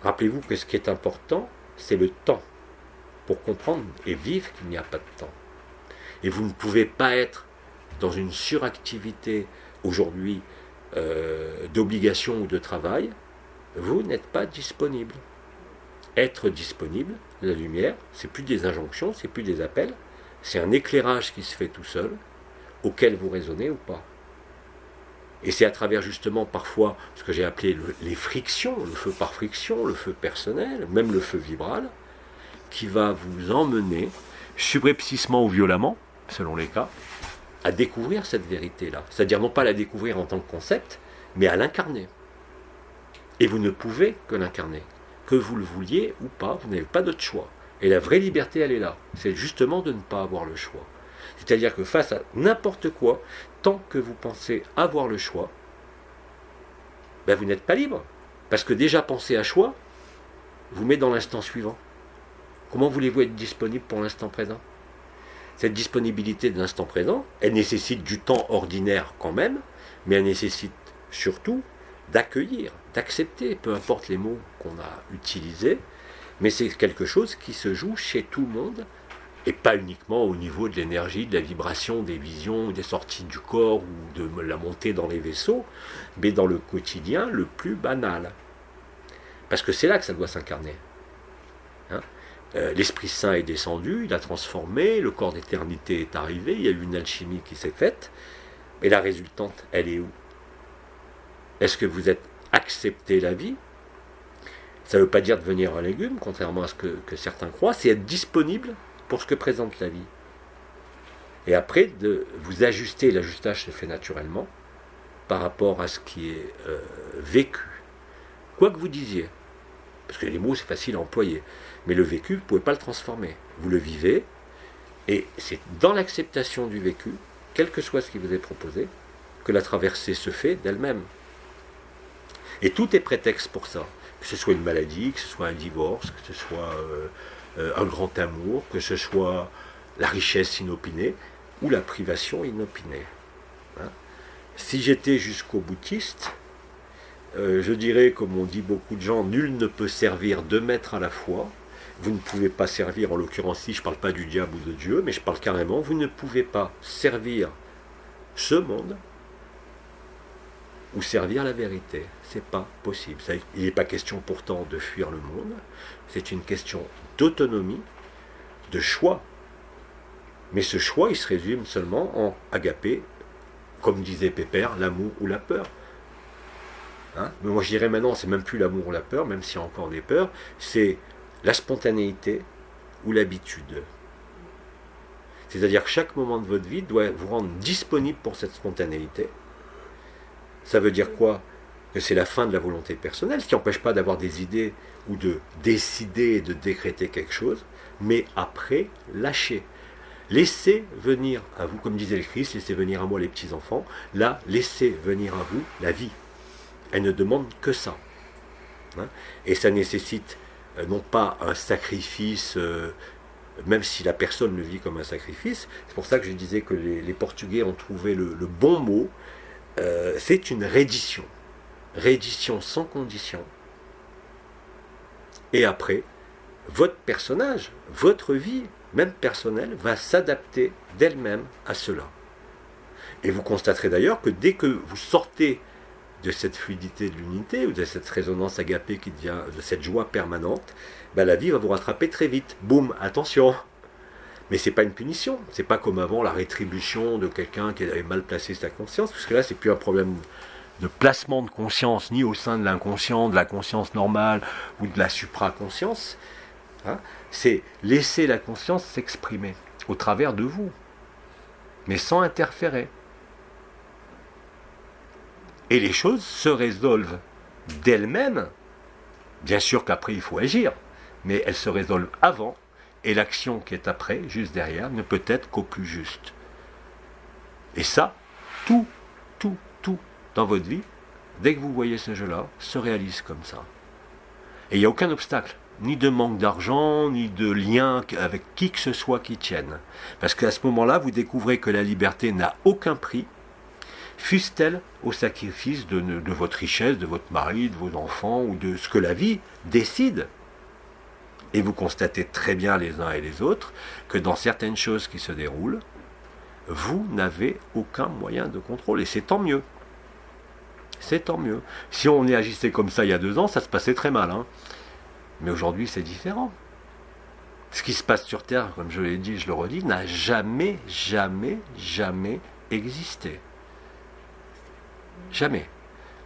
A: Rappelez-vous que ce qui est important, c'est le temps, pour comprendre et vivre qu'il n'y a pas de temps. Et vous ne pouvez pas être dans une suractivité aujourd'hui, d'obligation ou de travail, vous n'êtes pas disponible. Être disponible, la lumière, c'est plus des injonctions, c'est plus des appels, c'est un éclairage qui se fait tout seul, auquel vous raisonnez ou pas. Et c'est à travers justement parfois ce que j'ai appelé les frictions, le feu par friction, le feu personnel, même le feu vibral, qui va vous emmener, subrepticement ou violemment, selon les cas, à découvrir cette vérité-là. C'est-à-dire non pas la découvrir en tant que concept, mais à l'incarner. Et vous ne pouvez que l'incarner. Que vous le vouliez ou pas, vous n'avez pas d'autre choix. Et la vraie liberté, elle est là. C'est justement de ne pas avoir le choix. C'est-à-dire que face à n'importe quoi, tant que vous pensez avoir le choix, ben vous n'êtes pas libre. Parce que déjà penser à choix, vous met dans l'instant suivant. Comment voulez-vous être disponible pour l'instant présent ? Cette disponibilité de l'instant présent, elle nécessite du temps ordinaire quand même, mais elle nécessite surtout d'accueillir, d'accepter, peu importe les mots qu'on a utilisés, mais c'est quelque chose qui se joue chez tout le monde, et pas uniquement au niveau de l'énergie, de la vibration, des visions, des sorties du corps ou de la montée dans les vaisseaux, mais dans le quotidien le plus banal. Parce que c'est là que ça doit s'incarner. Hein ? L'Esprit Saint est descendu, il a transformé, le corps d'éternité est arrivé, il y a eu une alchimie qui s'est faite, et la résultante, elle est où ? Est-ce que vous êtes accepté la vie ? Ça ne veut pas dire devenir un légume, contrairement à ce que certains croient, c'est être disponible pour ce que présente la vie. Et après, de vous ajuster, l'ajustage se fait naturellement, par rapport à ce qui est vécu. Quoi que vous disiez, parce que les mots c'est facile à employer, mais le vécu, vous ne pouvez pas le transformer. Vous le vivez, et c'est dans l'acceptation du vécu, quel que soit ce qui vous est proposé, que la traversée se fait d'elle-même. Et tout est prétexte pour ça. Que ce soit une maladie, que ce soit un divorce, que ce soit un grand amour, que ce soit la richesse inopinée ou la privation inopinée. Hein? Si j'étais jusqu'au boutiste, je dirais, comme on dit beaucoup de gens, nul ne peut servir 2 maîtres à la fois. Vous ne pouvez pas servir, en l'occurrence ici, je ne parle pas du diable ou de Dieu, mais je parle carrément, vous ne pouvez pas servir ce monde ou servir la vérité. C'est pas possible. Il n'est pas question pourtant de fuir le monde, c'est une question d'autonomie, de choix. Mais ce choix, il se résume seulement en agapé, comme disait Pépère, l'amour ou la peur. Hein? Mais moi je dirais maintenant, c'est même plus l'amour ou la peur, même s'il y a encore des peurs, c'est la spontanéité ou l'habitude. C'est-à-dire que chaque moment de votre vie doit vous rendre disponible pour cette spontanéité. Ça veut dire quoi? Que c'est la fin de la volonté personnelle, ce qui n'empêche pas d'avoir des idées ou de décider et de décréter quelque chose, mais après, lâchez. Laissez venir à vous, comme disait le Christ, laissez venir à moi les petits-enfants. Là, laissez venir à vous la vie. Elle ne demande que ça. Hein? Et ça nécessite non pas un sacrifice, même si la personne le vit comme un sacrifice. C'est pour ça que je disais que les Portugais ont trouvé le bon mot. C'est une reddition. Reddition sans condition. Et après, votre personnage, votre vie, même personnelle, va s'adapter d'elle-même à cela. Et vous constaterez d'ailleurs que dès que vous sortez de cette fluidité de l'unité, ou de cette résonance agapée qui devient, de cette joie permanente, ben la vie va vous rattraper très vite. Boum, attention. Mais c'est pas une punition, c'est pas comme avant la rétribution de quelqu'un qui avait mal placé sa conscience, parce que là c'est plus un problème de placement de conscience, ni au sein de l'inconscient, de la conscience normale, ou de la supraconscience. Hein, c'est laisser la conscience s'exprimer au travers de vous, mais sans interférer. Et les choses se résolvent d'elles-mêmes. Bien sûr qu'après il faut agir, mais elles se résolvent avant, et l'action qui est après, juste derrière, ne peut être qu'au plus juste. Et ça, tout dans votre vie, dès que vous voyez ce jeu-là, se réalise comme ça. Et il n'y a aucun obstacle, ni de manque d'argent, ni de lien avec qui que ce soit qui tienne. Parce qu'à ce moment-là, vous découvrez que la liberté n'a aucun prix, fût-elle au sacrifice de votre richesse, de votre mari, de vos enfants, ou de ce que la vie décide. Et vous constatez très bien les uns et les autres que dans certaines choses qui se déroulent, vous n'avez aucun moyen de contrôle. Et c'est tant mieux. C'est tant mieux. Si on y agissait comme ça il y a 2 ans, ça se passait très mal. Hein. Mais aujourd'hui, c'est différent. Ce qui se passe sur Terre, comme je l'ai dit, je le redis, n'a jamais existé. Jamais.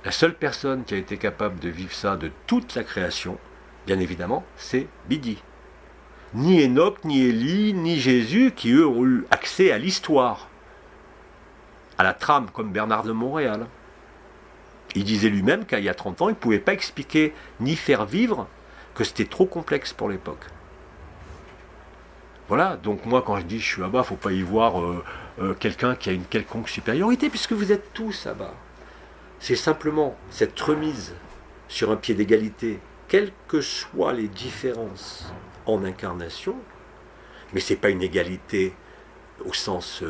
A: La seule personne qui a été capable de vivre ça de toute la création, bien évidemment, c'est Bidi. Ni Enoch, ni Élie, ni Jésus, qui eux ont eu accès à l'histoire, à la trame, comme Bernard de Montréal. Il disait lui-même qu'il y a 30 ans, il ne pouvait pas expliquer ni faire vivre, que c'était trop complexe pour l'époque. Voilà, donc moi quand je dis je suis là-bas, il ne faut pas y voir quelqu'un qui a une quelconque supériorité, puisque vous êtes tous là-bas. C'est simplement cette remise sur un pied d'égalité, quelles que soient les différences en incarnation, mais ce n'est pas une égalité au sens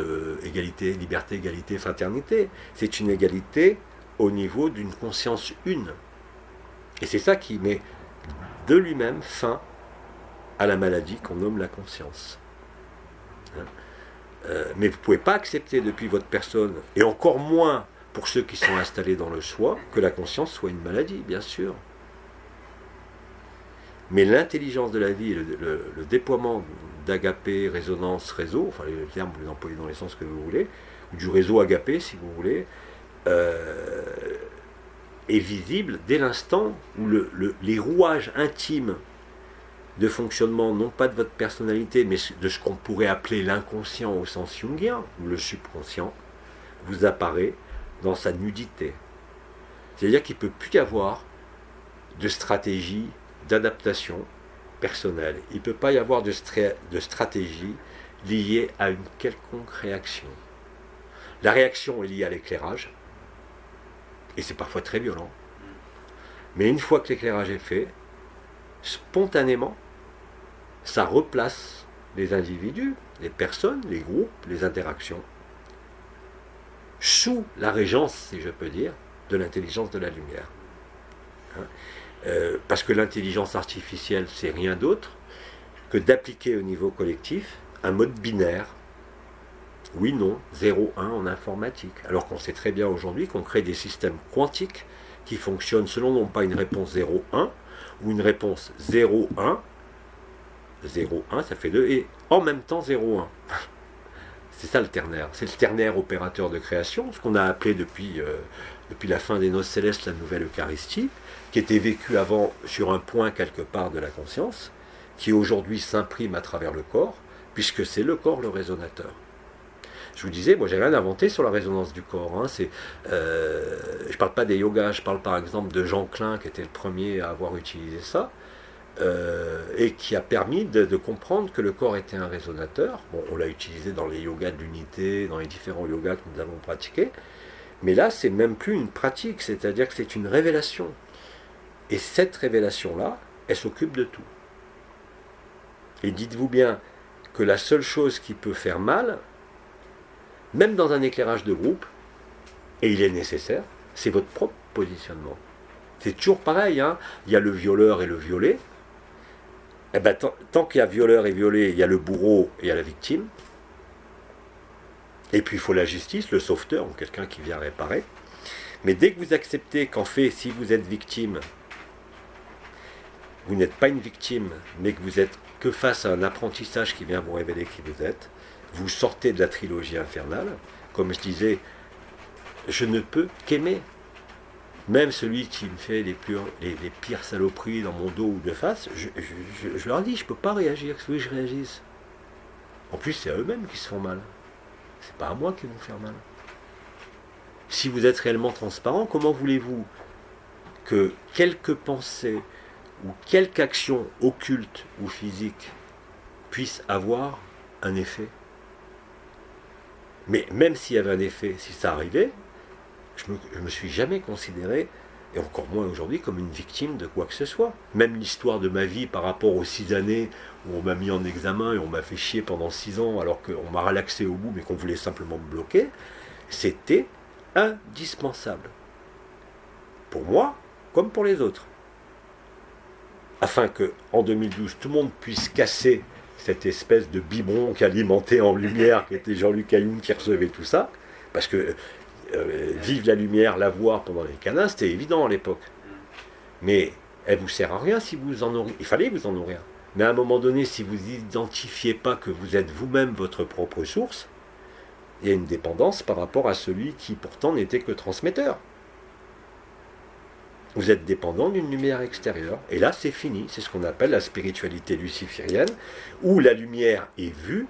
A: égalité, liberté, égalité, fraternité, c'est une égalité au niveau d'une conscience une. Et c'est ça qui met de lui-même fin à la maladie qu'on nomme la conscience. Mais vous ne pouvez pas accepter depuis votre personne, et encore moins pour ceux qui sont installés dans le soi, que la conscience soit une maladie, bien sûr. Mais l'intelligence de la vie, le déploiement d'agapé, résonance, réseau, enfin les termes vous les employez dans les sens que vous voulez, ou du réseau agapé si vous voulez, est visible dès l'instant où les rouages intimes de fonctionnement, non pas de votre personnalité, mais de ce qu'on pourrait appeler l'inconscient au sens jungien, ou le subconscient, vous apparaît dans sa nudité. C'est-à-dire qu'il ne peut plus y avoir de stratégie d'adaptation personnelle. Il ne peut pas y avoir de stratégie liée à une quelconque réaction. La réaction est liée à l'éclairage, Et c'est parfois très violent. Mais une fois que l'éclairage est fait, spontanément, ça replace les individus, les personnes, les groupes, les interactions, sous la régence, si je peux dire, de l'intelligence de la lumière. Parce que l'intelligence artificielle, c'est rien d'autre que d'appliquer au niveau collectif un mode binaire. Oui, non, 0, 1 en informatique. Alors qu'on sait très bien aujourd'hui qu'on crée des systèmes quantiques qui fonctionnent selon non pas une réponse 0, 1, ou une réponse 0, 1, 0, 1, ça fait 2, et en même temps 0, 1. C'est ça le ternaire. C'est le ternaire opérateur de création, ce qu'on a appelé depuis la fin des noces célestes la nouvelle Eucharistie, qui était vécue avant sur un point quelque part de la conscience, qui aujourd'hui s'imprime à travers le corps, puisque c'est le corps le résonateur. Je vous disais, moi j'ai rien inventé sur la résonance du corps. Je ne parle pas des yogas, je parle par exemple de Jean Klein, qui était le premier à avoir utilisé ça, et qui a permis de comprendre que le corps était un résonateur. Bon, on l'a utilisé dans les yogas de l'unité, dans les différents yogas que nous avons pratiqués, mais là c'est même plus une pratique, c'est-à-dire que c'est une révélation. Et cette révélation-là, elle s'occupe de tout. Et dites-vous bien que la seule chose qui peut faire mal, même dans un éclairage de groupe, et il est nécessaire, c'est votre propre positionnement. C'est toujours pareil, hein. Il y a le violeur et le violé. Eh ben, tant qu'il y a violeur et violé, il y a le bourreau et il y a la victime. Et puis il faut la justice, le sauveteur, ou quelqu'un qui vient réparer. Mais dès que vous acceptez qu'en fait, si vous êtes victime, vous n'êtes pas une victime, mais que vous êtes que face à un apprentissage qui vient vous révéler qui vous êtes, vous sortez de la trilogie infernale. Comme je disais, je ne peux qu'aimer. Même celui qui me fait les pires saloperies dans mon dos ou de face, je leur dis, je ne peux pas réagir, que je réagisse. En plus, c'est à eux-mêmes qui se font mal. C'est pas à moi qui vont faire mal. Si vous êtes réellement transparent, comment voulez-vous que quelques pensées ou quelque action occulte ou physique puisse avoir un effet? Mais même s'il y avait un effet, si ça arrivait, je me suis jamais considéré, et encore moins aujourd'hui, comme une victime de quoi que ce soit. Même l'histoire de ma vie par rapport aux 6 années où on m'a mis en examen et on m'a fait chier pendant 6 ans alors qu'on m'a relaxé au bout mais qu'on voulait simplement me bloquer, c'était indispensable. Pour moi, comme pour les autres. Afin que, en 2012, tout le monde puisse casser cette espèce de biberon qui alimentait en lumière, qui était Jean-Luc Ayoun qui recevait tout ça, parce que vivre la lumière, la voir pendant les canins, c'était évident à l'époque. Mais elle vous sert à rien si vous en nourrir. Il fallait vous en nourrir. Mais à un moment donné, si vous n'identifiez pas que vous êtes vous-même votre propre source, il y a une dépendance par rapport à celui qui pourtant n'était que transmetteur. Vous êtes dépendant d'une lumière extérieure. Et là, c'est fini. C'est ce qu'on appelle la spiritualité luciférienne, où la lumière est vue,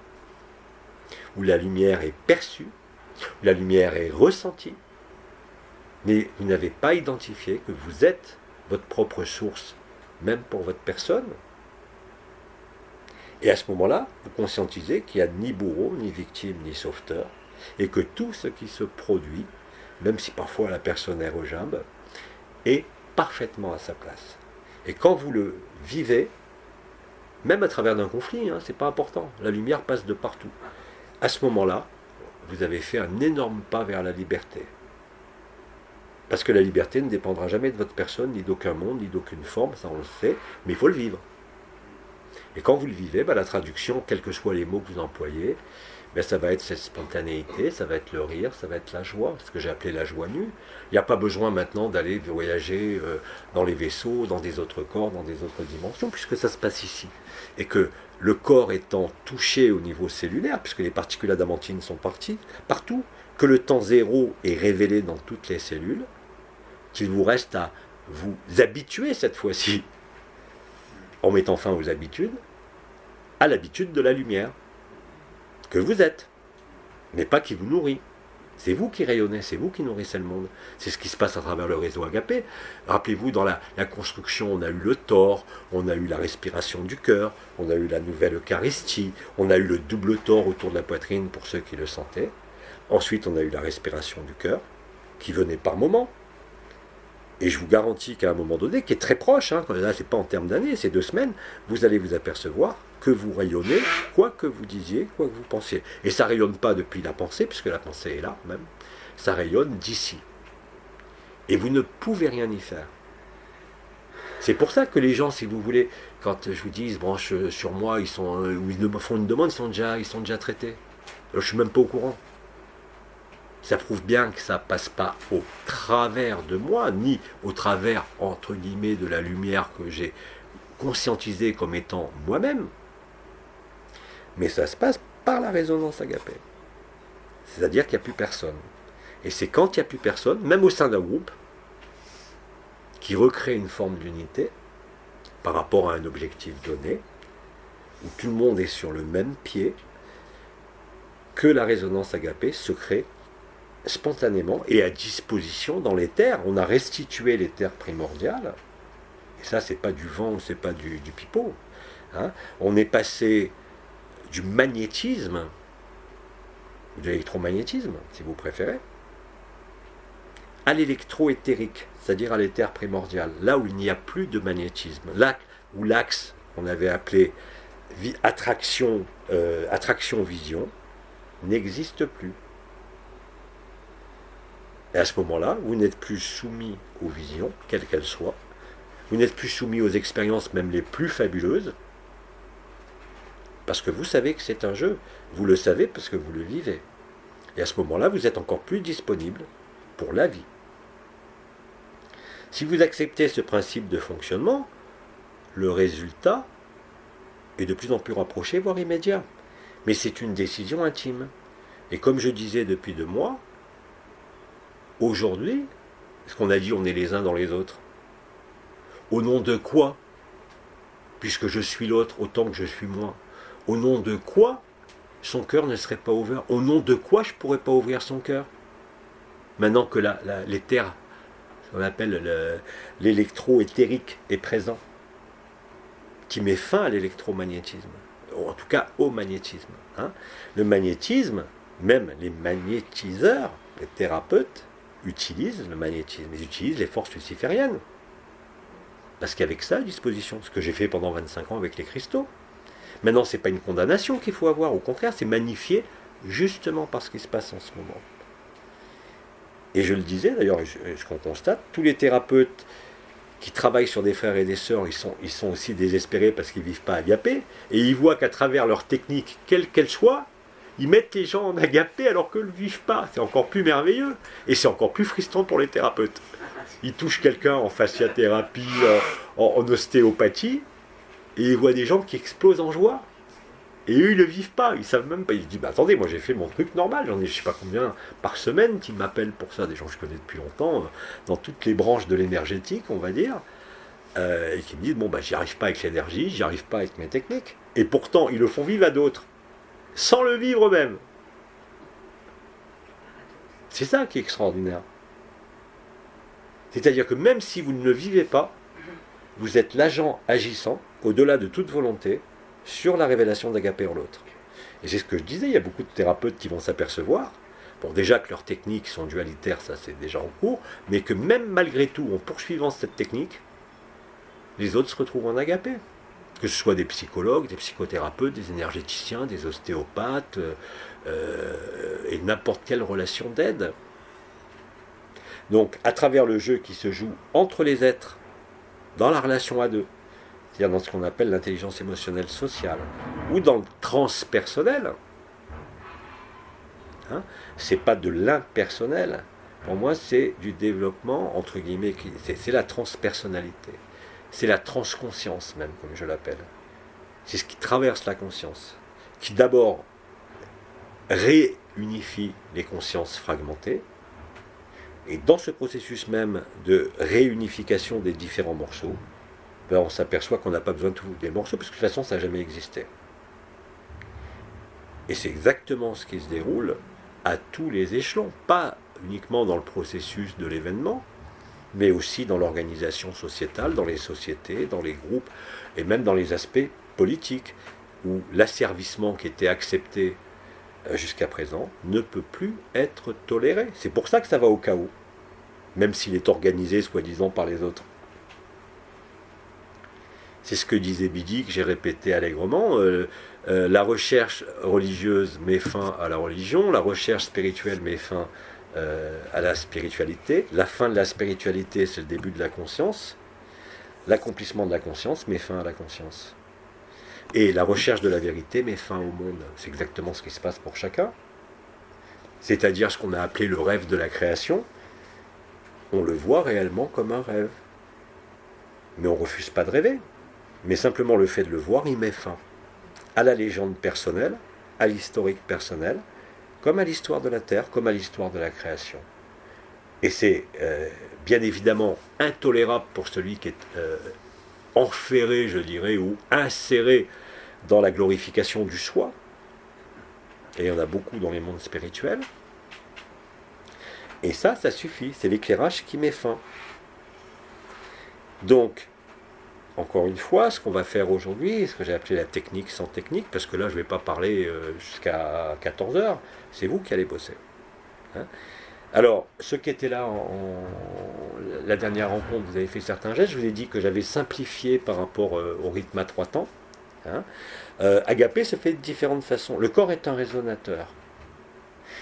A: où la lumière est perçue, où la lumière est ressentie, mais vous n'avez pas identifié que vous êtes votre propre source, même pour votre personne. Et à ce moment-là, vous conscientisez qu'il n'y a ni bourreau, ni victime, ni sauveteur, et que tout ce qui se produit, même si parfois la personne est rejambe, est parfaitement à sa place. Et quand vous le vivez, même à travers d'un conflit, c'est pas important, la lumière passe de partout. À ce moment-là, vous avez fait un énorme pas vers la liberté. Parce que la liberté ne dépendra jamais de votre personne, ni d'aucun monde, ni d'aucune forme, ça on le sait, mais il faut le vivre. Et quand vous le vivez, la traduction, quels que soient les mots que vous employez, ça va être cette spontanéité, ça va être le rire, ça va être la joie, ce que j'ai appelé la joie nue. Il n'y a pas besoin maintenant d'aller voyager dans les vaisseaux, dans des autres corps, dans des autres dimensions, puisque ça se passe ici. Et que le corps étant touché au niveau cellulaire, puisque les particules adamantines sont partout, que le temps zéro est révélé dans toutes les cellules, qu'il vous reste à vous habituer cette fois-ci, en mettant fin aux habitudes, à l'habitude de la lumière, que vous êtes, mais pas qui vous nourrit. C'est vous qui rayonnez, c'est vous qui nourrissez le monde. C'est ce qui se passe à travers le réseau Agapé. Rappelez-vous, dans la construction, on a eu le Thor, on a eu la respiration du cœur, on a eu la nouvelle Eucharistie, on a eu le double Thor autour de la poitrine pour ceux qui le sentaient. Ensuite, on a eu la respiration du cœur, qui venait par moments. Et je vous garantis qu'à un moment donné, qui est très proche, hein, là c'est pas en termes d'années, c'est 2 semaines, vous allez vous apercevoir que vous rayonnez, quoi que vous disiez, quoi que vous pensiez. Et ça rayonne pas depuis la pensée, puisque la pensée est là même, ça rayonne d'ici. Et vous ne pouvez rien y faire. C'est pour ça que les gens, si vous voulez, quand je vous dis, ils se branchent sur moi, ou ils me font une demande, ils sont déjà traités. Alors, je suis même pas au courant. Ça prouve bien que ça passe pas au travers de moi, ni au travers, entre guillemets, de la lumière que j'ai conscientisée comme étant moi-même. Mais ça se passe par la résonance agapée. C'est-à-dire qu'il n'y a plus personne. Et c'est quand il n'y a plus personne, même au sein d'un groupe, qui recrée une forme d'unité par rapport à un objectif donné, où tout le monde est sur le même pied, que la résonance agapée se crée spontanément et à disposition dans l'éther. On a restitué l'éther primordial, et ça c'est pas du vent ou c'est pas du pipeau. Hein. On est passé du magnétisme, ou de l'électromagnétisme, si vous préférez, à l'électro-éthérique, c'est-à-dire à l'éther primordial, là où il n'y a plus de magnétisme, là où l'axe qu'on avait appelé attraction-vision n'existe plus. Et à ce moment-là, vous n'êtes plus soumis aux visions, quelles qu'elles soient, vous n'êtes plus soumis aux expériences même les plus fabuleuses, parce que vous savez que c'est un jeu, vous le savez parce que vous le vivez. Et à ce moment-là, vous êtes encore plus disponible pour la vie. Si vous acceptez ce principe de fonctionnement, le résultat est de plus en plus rapproché, voire immédiat. Mais c'est une décision intime. Et comme je disais depuis 2 mois, aujourd'hui, ce qu'on a dit, on est les uns dans les autres. Au nom de quoi? Puisque je suis l'autre autant que je suis moi. Au nom de quoi son cœur ne serait pas ouvert? Au nom de quoi je ne pourrais pas ouvrir son cœur? Maintenant que l'éther, ce qu'on appelle l'électro-éthérique, est présent, qui met fin à l'électromagnétisme, ou en tout cas au magnétisme. Hein. Le magnétisme, même les magnétiseurs, les thérapeutes, utilisent le magnétisme, ils utilisent les forces lucifériennes. Parce qu'avec ça à disposition, ce que j'ai fait pendant 25 ans avec les cristaux. Maintenant, ce n'est pas une condamnation qu'il faut avoir, au contraire, c'est magnifié justement par ce qui se passe en ce moment. Et je le disais d'ailleurs, ce qu'on constate, tous les thérapeutes qui travaillent sur des frères et des sœurs, ils sont aussi désespérés parce qu'ils ne vivent pas agapé, et ils voient qu'à travers leur technique, quelle qu'elle soit, ils mettent les gens en agapé alors qu'ils ne le vivent pas. C'est encore plus merveilleux, et c'est encore plus frustrant pour les thérapeutes. Ils touchent quelqu'un en fasciathérapie, en ostéopathie, et ils voient des gens qui explosent en joie. Et eux, ils ne le vivent pas, ils ne savent même pas. Ils se disent, attendez, moi j'ai fait mon truc normal, j'en ai je ne sais pas combien par semaine qui m'appellent pour ça, des gens que je connais depuis longtemps, dans toutes les branches de l'énergétique, on va dire, et qui me disent, j'y arrive pas avec l'énergie, j'y arrive pas avec mes techniques. Et pourtant, ils le font vivre à d'autres, sans le vivre eux-mêmes. C'est ça qui est extraordinaire. C'est-à-dire que même si vous ne le vivez pas, vous êtes l'agent agissant, au-delà de toute volonté, sur la révélation d'agapé en l'autre. Et c'est ce que je disais, il y a beaucoup de thérapeutes qui vont s'apercevoir, bon déjà que leurs techniques sont dualitaires, ça c'est déjà en cours, mais que même malgré tout, en poursuivant cette technique, les autres se retrouvent en agapé. Que ce soit des psychologues, des psychothérapeutes, des énergéticiens, des ostéopathes, et n'importe quelle relation d'aide. Donc à travers le jeu qui se joue entre les êtres, dans la relation à deux, c'est-à-dire dans ce qu'on appelle l'intelligence émotionnelle sociale, ou dans le transpersonnel. Hein, c'est pas de l'impersonnel. Pour moi, c'est du développement, entre guillemets, c'est la transpersonnalité. C'est la transconscience même, comme je l'appelle. C'est ce qui traverse la conscience, qui d'abord réunifie les consciences fragmentées, et dans ce processus même de réunification des différents morceaux, on s'aperçoit qu'on n'a pas besoin de tous les morceaux, parce que de toute façon, ça n'a jamais existé. Et c'est exactement ce qui se déroule à tous les échelons, pas uniquement dans le processus de l'événement, mais aussi dans l'organisation sociétale, dans les sociétés, dans les groupes, et même dans les aspects politiques, où l'asservissement qui était accepté jusqu'à présent ne peut plus être toléré. C'est pour ça que ça va au chaos. même s'il est organisé soi-disant par les autres. C'est ce que disait Bidi, que j'ai répété allègrement. La recherche religieuse met fin à la religion, la recherche spirituelle met fin à la spiritualité. La fin de la spiritualité, c'est le début de la conscience. L'accomplissement de la conscience met fin à la conscience. Et la recherche de la vérité met fin au monde. C'est exactement ce qui se passe pour chacun. C'est-à-dire ce qu'on a appelé le rêve de la création. On le voit réellement comme un rêve. Mais on ne refuse pas de rêver. Mais simplement le fait de le voir, il met fin à la légende personnelle, à l'historique personnel, comme à l'histoire de la Terre, comme à l'histoire de la création. Et c'est bien évidemment intolérable pour celui qui est enferré, je dirais, ou inséré dans la glorification du soi. Et il y en a beaucoup dans les mondes spirituels. Et ça suffit, c'est l'éclairage qui met fin. Donc, encore une fois, ce qu'on va faire aujourd'hui, ce que j'ai appelé la technique sans technique, parce que là je ne vais pas parler jusqu'à 14h, c'est vous qui allez bosser. Hein. Alors, ceux qui étaient là la dernière rencontre, vous avez fait certains gestes, je vous ai dit que j'avais simplifié par rapport au rythme à 3 temps. Hein. Agapé se fait de différentes façons. Le corps est un résonateur.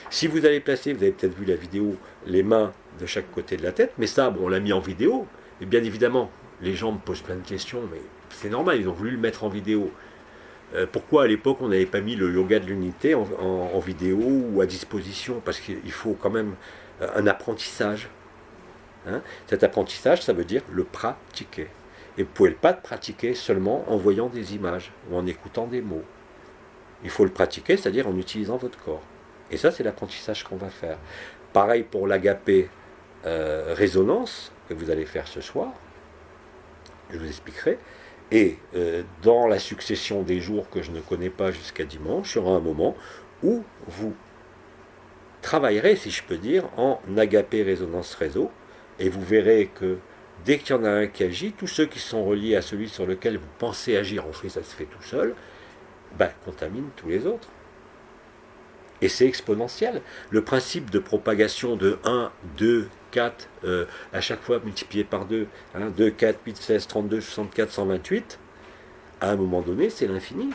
A: Si vous allez placer, vous avez peut-être vu la vidéo, les mains de chaque côté de la tête, mais ça, bon, on l'a mis en vidéo, et bien évidemment, les gens me posent plein de questions, mais c'est normal, ils ont voulu le mettre en vidéo. Pourquoi à l'époque on n'avait pas mis le yoga de l'unité en vidéo ou à disposition? Parce qu'il faut quand même un apprentissage. Hein. Cet apprentissage, ça veut dire le pratiquer. Et vous ne pouvez pas le pratiquer seulement en voyant des images ou en écoutant des mots. Il faut le pratiquer, c'est-à-dire en utilisant votre corps. Et ça, c'est l'apprentissage qu'on va faire. Pareil pour l'agapé résonance que vous allez faire ce soir. Je vous expliquerai. Et dans la succession des jours que je ne connais pas jusqu'à dimanche, il y aura un moment où vous travaillerez, si je peux dire, en agapé résonance réseau. Et vous verrez que dès qu'il y en a un qui agit, tous ceux qui sont reliés à celui sur lequel vous pensez agir, en fait ça se fait tout seul, contaminent tous les autres. Et c'est exponentiel. Le principe de propagation de 1, 2, 4, à chaque fois multiplié par 2, 2, 4, 8, 16, 32, 64, 128, à un moment donné, c'est l'infini.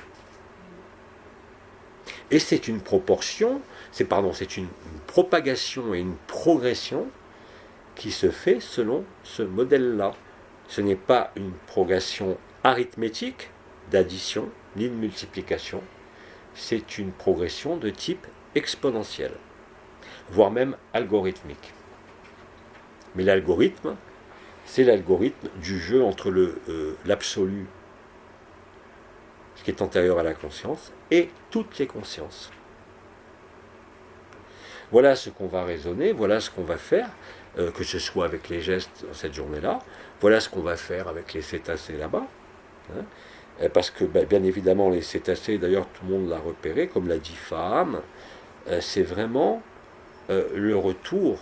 A: Et c'est une proportion, c'est une propagation et une progression qui se fait selon ce modèle-là. Ce n'est pas une progression arithmétique d'addition ni de multiplication, c'est une progression de type exponentiel, voire même algorithmique. Mais l'algorithme, c'est l'algorithme du jeu entre l'absolu, ce qui est antérieur à la conscience, et toutes les consciences. Voilà ce qu'on va raisonner, voilà ce qu'on va faire, que ce soit avec les gestes dans cette journée-là, voilà ce qu'on va faire avec les cétacés là-bas. Hein, parce que, bien évidemment, les cétacés, d'ailleurs, tout le monde l'a repéré, comme l'a dit Faham, c'est vraiment le retour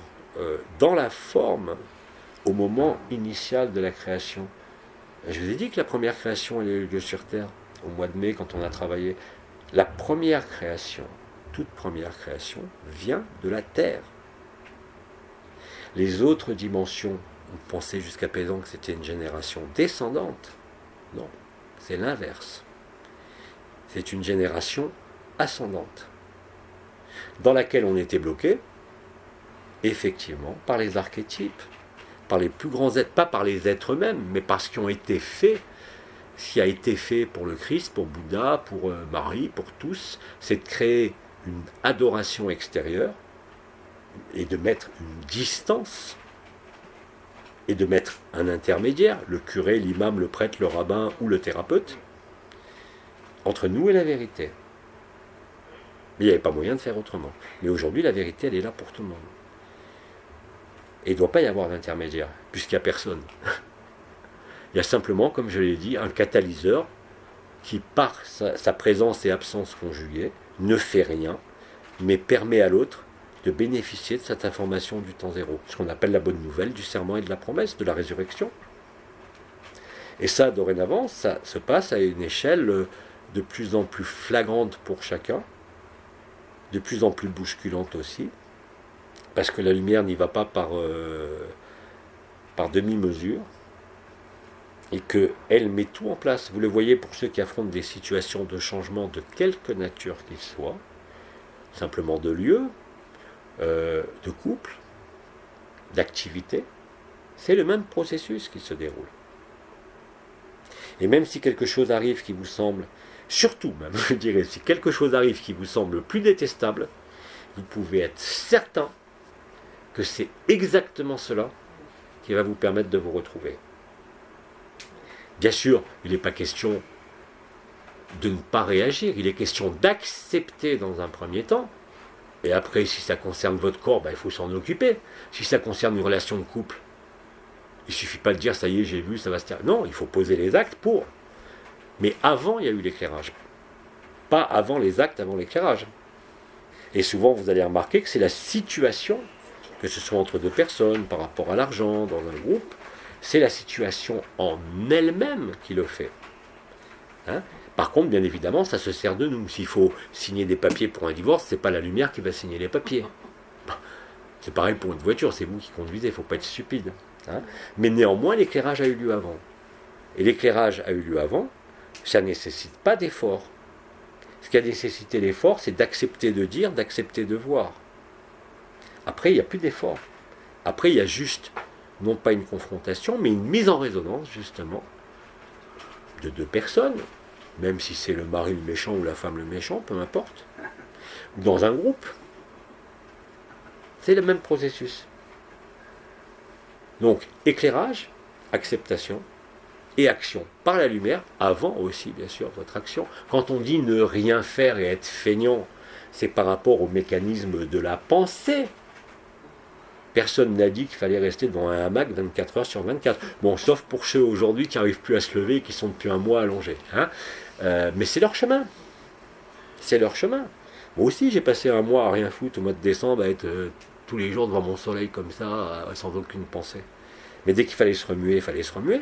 A: dans la forme au moment initial de la création. Je vous ai dit que la première création, elle a eu lieu sur Terre, au mois de mai, quand on a travaillé. La première création, toute première création, vient de la Terre. Les autres dimensions, on pensait jusqu'à présent que c'était une génération descendante. Non, c'est l'inverse. C'est une génération ascendante, dans laquelle on était bloqué, effectivement, par les archétypes, par les plus grands êtres, pas par les êtres eux-mêmes, mais par ce qui ont été faits. Ce qui a été fait pour le Christ, pour Bouddha, pour Marie, pour tous, c'est de créer une adoration extérieure et de mettre une distance et de mettre un intermédiaire, le curé, l'imam, le prêtre, le rabbin ou le thérapeute, entre nous et la vérité. Mais il n'y avait pas moyen de faire autrement. Mais aujourd'hui, la vérité, elle est là pour tout le monde. Et il ne doit pas y avoir d'intermédiaire, puisqu'il n'y a personne. Il y a simplement, comme je l'ai dit, un catalyseur qui, par sa présence et absence conjuguée, ne fait rien, mais permet à l'autre de bénéficier de cette information du temps zéro, ce qu'on appelle la bonne nouvelle du serment et de la promesse, de la résurrection. Et ça, dorénavant, ça se passe à une échelle de plus en plus flagrante pour chacun, de plus en plus bousculante aussi, parce que la lumière n'y va pas par par demi-mesure, et qu'elle met tout en place. Vous le voyez pour ceux qui affrontent des situations de changement de quelque nature qu'ils soient, simplement de lieu, de couple, d'activité, c'est le même processus qui se déroule. Et même si quelque chose arrive qui vous semble, surtout même, je dirais, si quelque chose arrive qui vous semble plus détestable, vous pouvez être certain que c'est exactement cela qui va vous permettre de vous retrouver. Bien sûr, il n'est pas question de ne pas réagir, il est question d'accepter dans un premier temps, et après, si ça concerne votre corps, il faut s'en occuper. Si ça concerne une relation de couple, il ne suffit pas de dire, ça y est, j'ai vu, ça va se terminer. Non, il faut poser les actes pour. Mais avant, il y a eu l'éclairage. Pas avant les actes, avant l'éclairage. Et souvent, vous allez remarquer que c'est la situation, que ce soit entre deux personnes, par rapport à l'argent, dans un groupe, c'est la situation en elle-même qui le fait. Par contre, bien évidemment, ça se sert de nous. S'il faut signer des papiers pour un divorce, c'est pas la lumière qui va signer les papiers. C'est pareil pour une voiture, c'est vous qui conduisez, il ne faut pas être stupide. Mais néanmoins, l'éclairage a eu lieu avant. Et l'éclairage a eu lieu avant, ça ne nécessite pas d'effort. Ce qui a nécessité l'effort, c'est d'accepter de dire, d'accepter de voir. Après, il n'y a plus d'effort. Après, il y a juste, non pas une confrontation, mais une mise en résonance, justement, de deux personnes, même si c'est le mari le méchant ou la femme le méchant, peu importe, dans un groupe. C'est le même processus. Donc, éclairage, acceptation et action par la lumière, avant aussi, bien sûr, votre action. Quand on dit ne rien faire et être feignant, c'est par rapport au mécanisme de la pensée. Personne n'a dit qu'il fallait rester devant un hamac 24 heures sur 24. Bon, sauf pour ceux aujourd'hui qui n'arrivent plus à se lever et qui sont depuis un mois allongés. Mais c'est leur chemin. C'est leur chemin. Moi aussi, j'ai passé un mois à rien foutre au mois de décembre, à être tous les jours devant mon soleil comme ça, sans aucune pensée. Mais dès qu'il fallait se remuer, il fallait se remuer.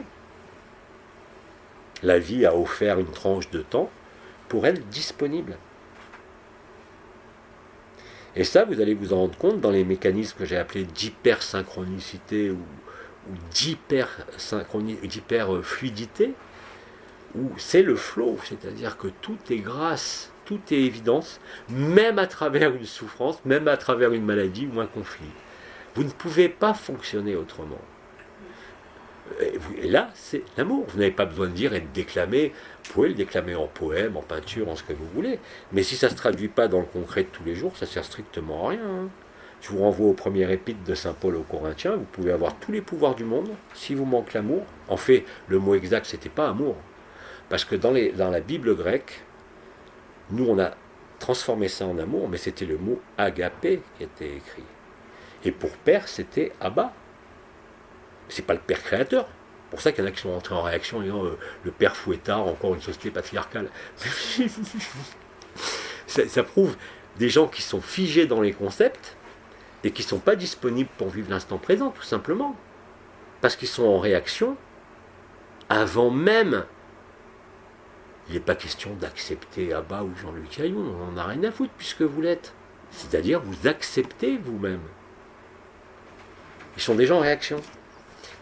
A: La vie a offert une tranche de temps pour être disponible. Et ça, vous allez vous en rendre compte dans les mécanismes que j'ai appelés d'hypersynchronicité ou d'hyperfluidité, où c'est le flow, c'est-à-dire que tout est grâce, tout est évidence, même à travers une souffrance, même à travers une maladie ou un conflit. Vous ne pouvez pas fonctionner autrement. Et là, c'est l'amour. Vous n'avez pas besoin de dire et de déclamer. Vous pouvez le déclamer en poème, en peinture, en ce que vous voulez. Mais si ça ne se traduit pas dans le concret de tous les jours, ça ne sert strictement à rien. Je vous renvoie au premier épître de saint Paul aux Corinthiens. Vous pouvez avoir tous les pouvoirs du monde. Si vous manque l'amour, en fait, le mot exact, c'était pas amour. Parce que dans la Bible grecque, nous, on a transformé ça en amour, mais c'était le mot agapé qui était écrit. Et pour père, c'était Abba. C'est pas le père créateur. C'est pour ça qu'il y en a qui sont entrés en réaction en disant le père fouettard, encore une société patriarcale. ça prouve des gens qui sont figés dans les concepts et qui ne sont pas disponibles pour vivre l'instant présent, tout simplement. Parce qu'ils sont en réaction avant même. Il n'est pas question d'accepter Abba ou Jean-Luc Ayoun, on n'en a rien à foutre puisque vous l'êtes. C'est-à-dire vous acceptez vous-même. Ils sont déjà en réaction.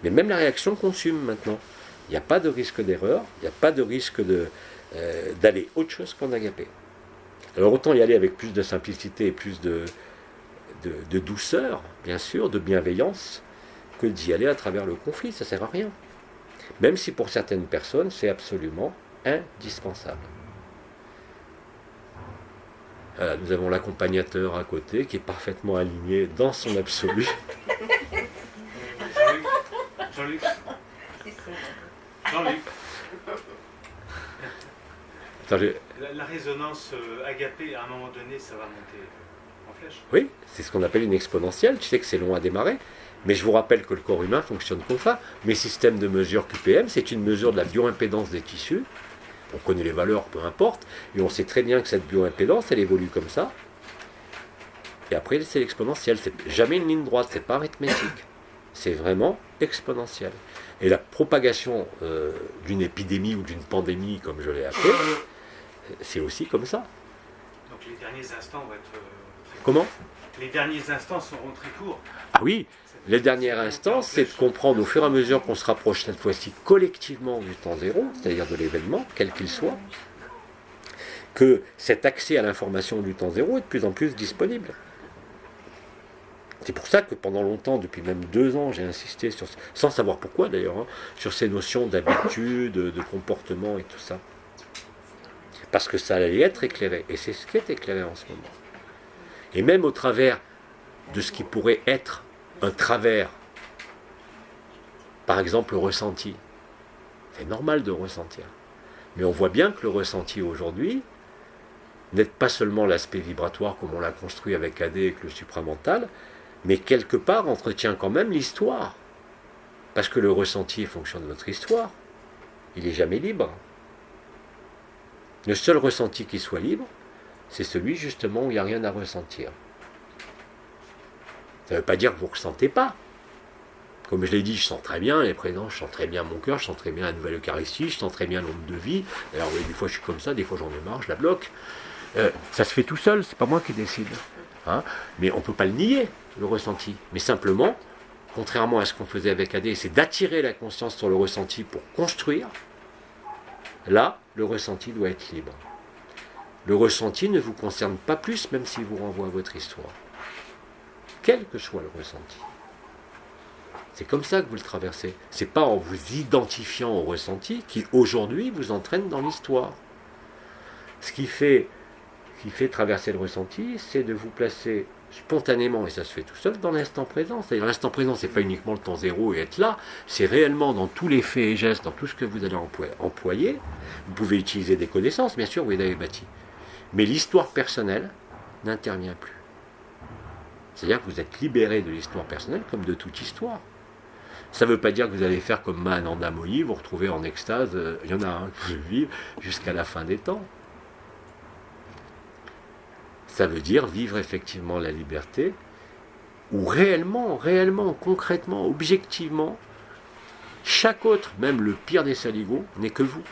A: Mais même la réaction consume maintenant. Il n'y a pas de risque d'erreur, il n'y a pas de risque d'aller autre chose qu'en agapé. Alors autant y aller avec plus de simplicité et plus de douceur, bien sûr, de bienveillance, que d'y aller à travers le conflit, ça ne sert à rien. Même si pour certaines personnes, c'est absolument indispensable. Voilà, nous avons l'accompagnateur à côté qui est parfaitement aligné dans son absolu.
C: Jean-Luc. La résonance agapée, à un moment donné, ça va monter en flèche.
A: Oui, c'est ce qu'on appelle une exponentielle. Tu sais que c'est long à démarrer. Mais je vous rappelle que le corps humain fonctionne comme ça. Mes systèmes de mesure QPM, c'est une mesure de la bioimpédance des tissus. On connaît les valeurs, peu importe. Et on sait très bien que cette bioimpédance, elle évolue comme ça. Et après, c'est l'exponentielle. C'est jamais une ligne droite, c'est pas arithmétique. C'est vraiment exponentiel. Et la propagation d'une épidémie ou d'une pandémie, comme je l'ai appelé, c'est aussi comme ça.
C: Donc les derniers instants vont être très
A: Comment ?
C: Les derniers instants seront très courts.
A: Ah oui, les derniers instants, c'est de comprendre au fur et à mesure qu'on se rapproche cette fois-ci collectivement du temps zéro, c'est-à-dire de l'événement, quel qu'il soit, que cet accès à l'information du temps zéro est de plus en plus disponible. C'est pour ça que pendant longtemps, depuis même 2 ans, j'ai insisté, sans savoir pourquoi d'ailleurs, sur ces notions d'habitude, de comportement et tout ça. Parce que ça allait être éclairé, et c'est ce qui est éclairé en ce moment. Et même au travers de ce qui pourrait être un travers, par exemple le ressenti. C'est normal de ressentir. Mais on voit bien que le ressenti aujourd'hui n'est pas seulement l'aspect vibratoire comme on l'a construit avec AD et avec le supramental, mais quelque part entretient quand même l'histoire. Parce que le ressenti est fonction de notre histoire. Il n'est jamais libre. Le seul ressenti qui soit libre, c'est celui justement où il n'y a rien à ressentir. Ça ne veut pas dire que vous ne ressentez pas. Comme je l'ai dit, je sens très bien les présences, je sens très bien mon cœur, je sens très bien la nouvelle Eucharistie, je sens très bien l'onde de vie. Alors oui, des fois je suis comme ça, des fois j'en ai marre, je la bloque. Ça se fait tout seul, c'est pas moi qui décide. Mais on ne peut pas le nier, le ressenti. Mais simplement, contrairement à ce qu'on faisait avec AD, c'est d'attirer la conscience sur le ressenti pour construire. Là, le ressenti doit être libre. Le ressenti ne vous concerne pas plus, même s'il vous renvoie à votre histoire. Quel que soit le ressenti. C'est comme ça que vous le traversez. C'est pas en vous identifiant au ressenti qui, aujourd'hui, vous entraîne dans l'histoire. Ce qui fait traverser le ressenti, c'est de vous placer spontanément, et ça se fait tout seul, dans l'instant présent. C'est-à-dire l'instant présent, c'est pas uniquement le temps zéro et être là, c'est réellement dans tous les faits et gestes, dans tout ce que vous allez employer. Vous pouvez utiliser des connaissances, bien sûr, vous les avez bâties. Mais l'histoire personnelle n'intervient plus. C'est-à-dire que vous êtes libéré de l'histoire personnelle comme de toute histoire. Ça ne veut pas dire que vous allez faire comme Mahananda Moyi, vous retrouvez en extase, il y en a un qui veut vivre jusqu'à la fin des temps. Ça veut dire vivre effectivement la liberté, où réellement, concrètement, objectivement, chaque autre, même le pire des saligots, n'est que vous.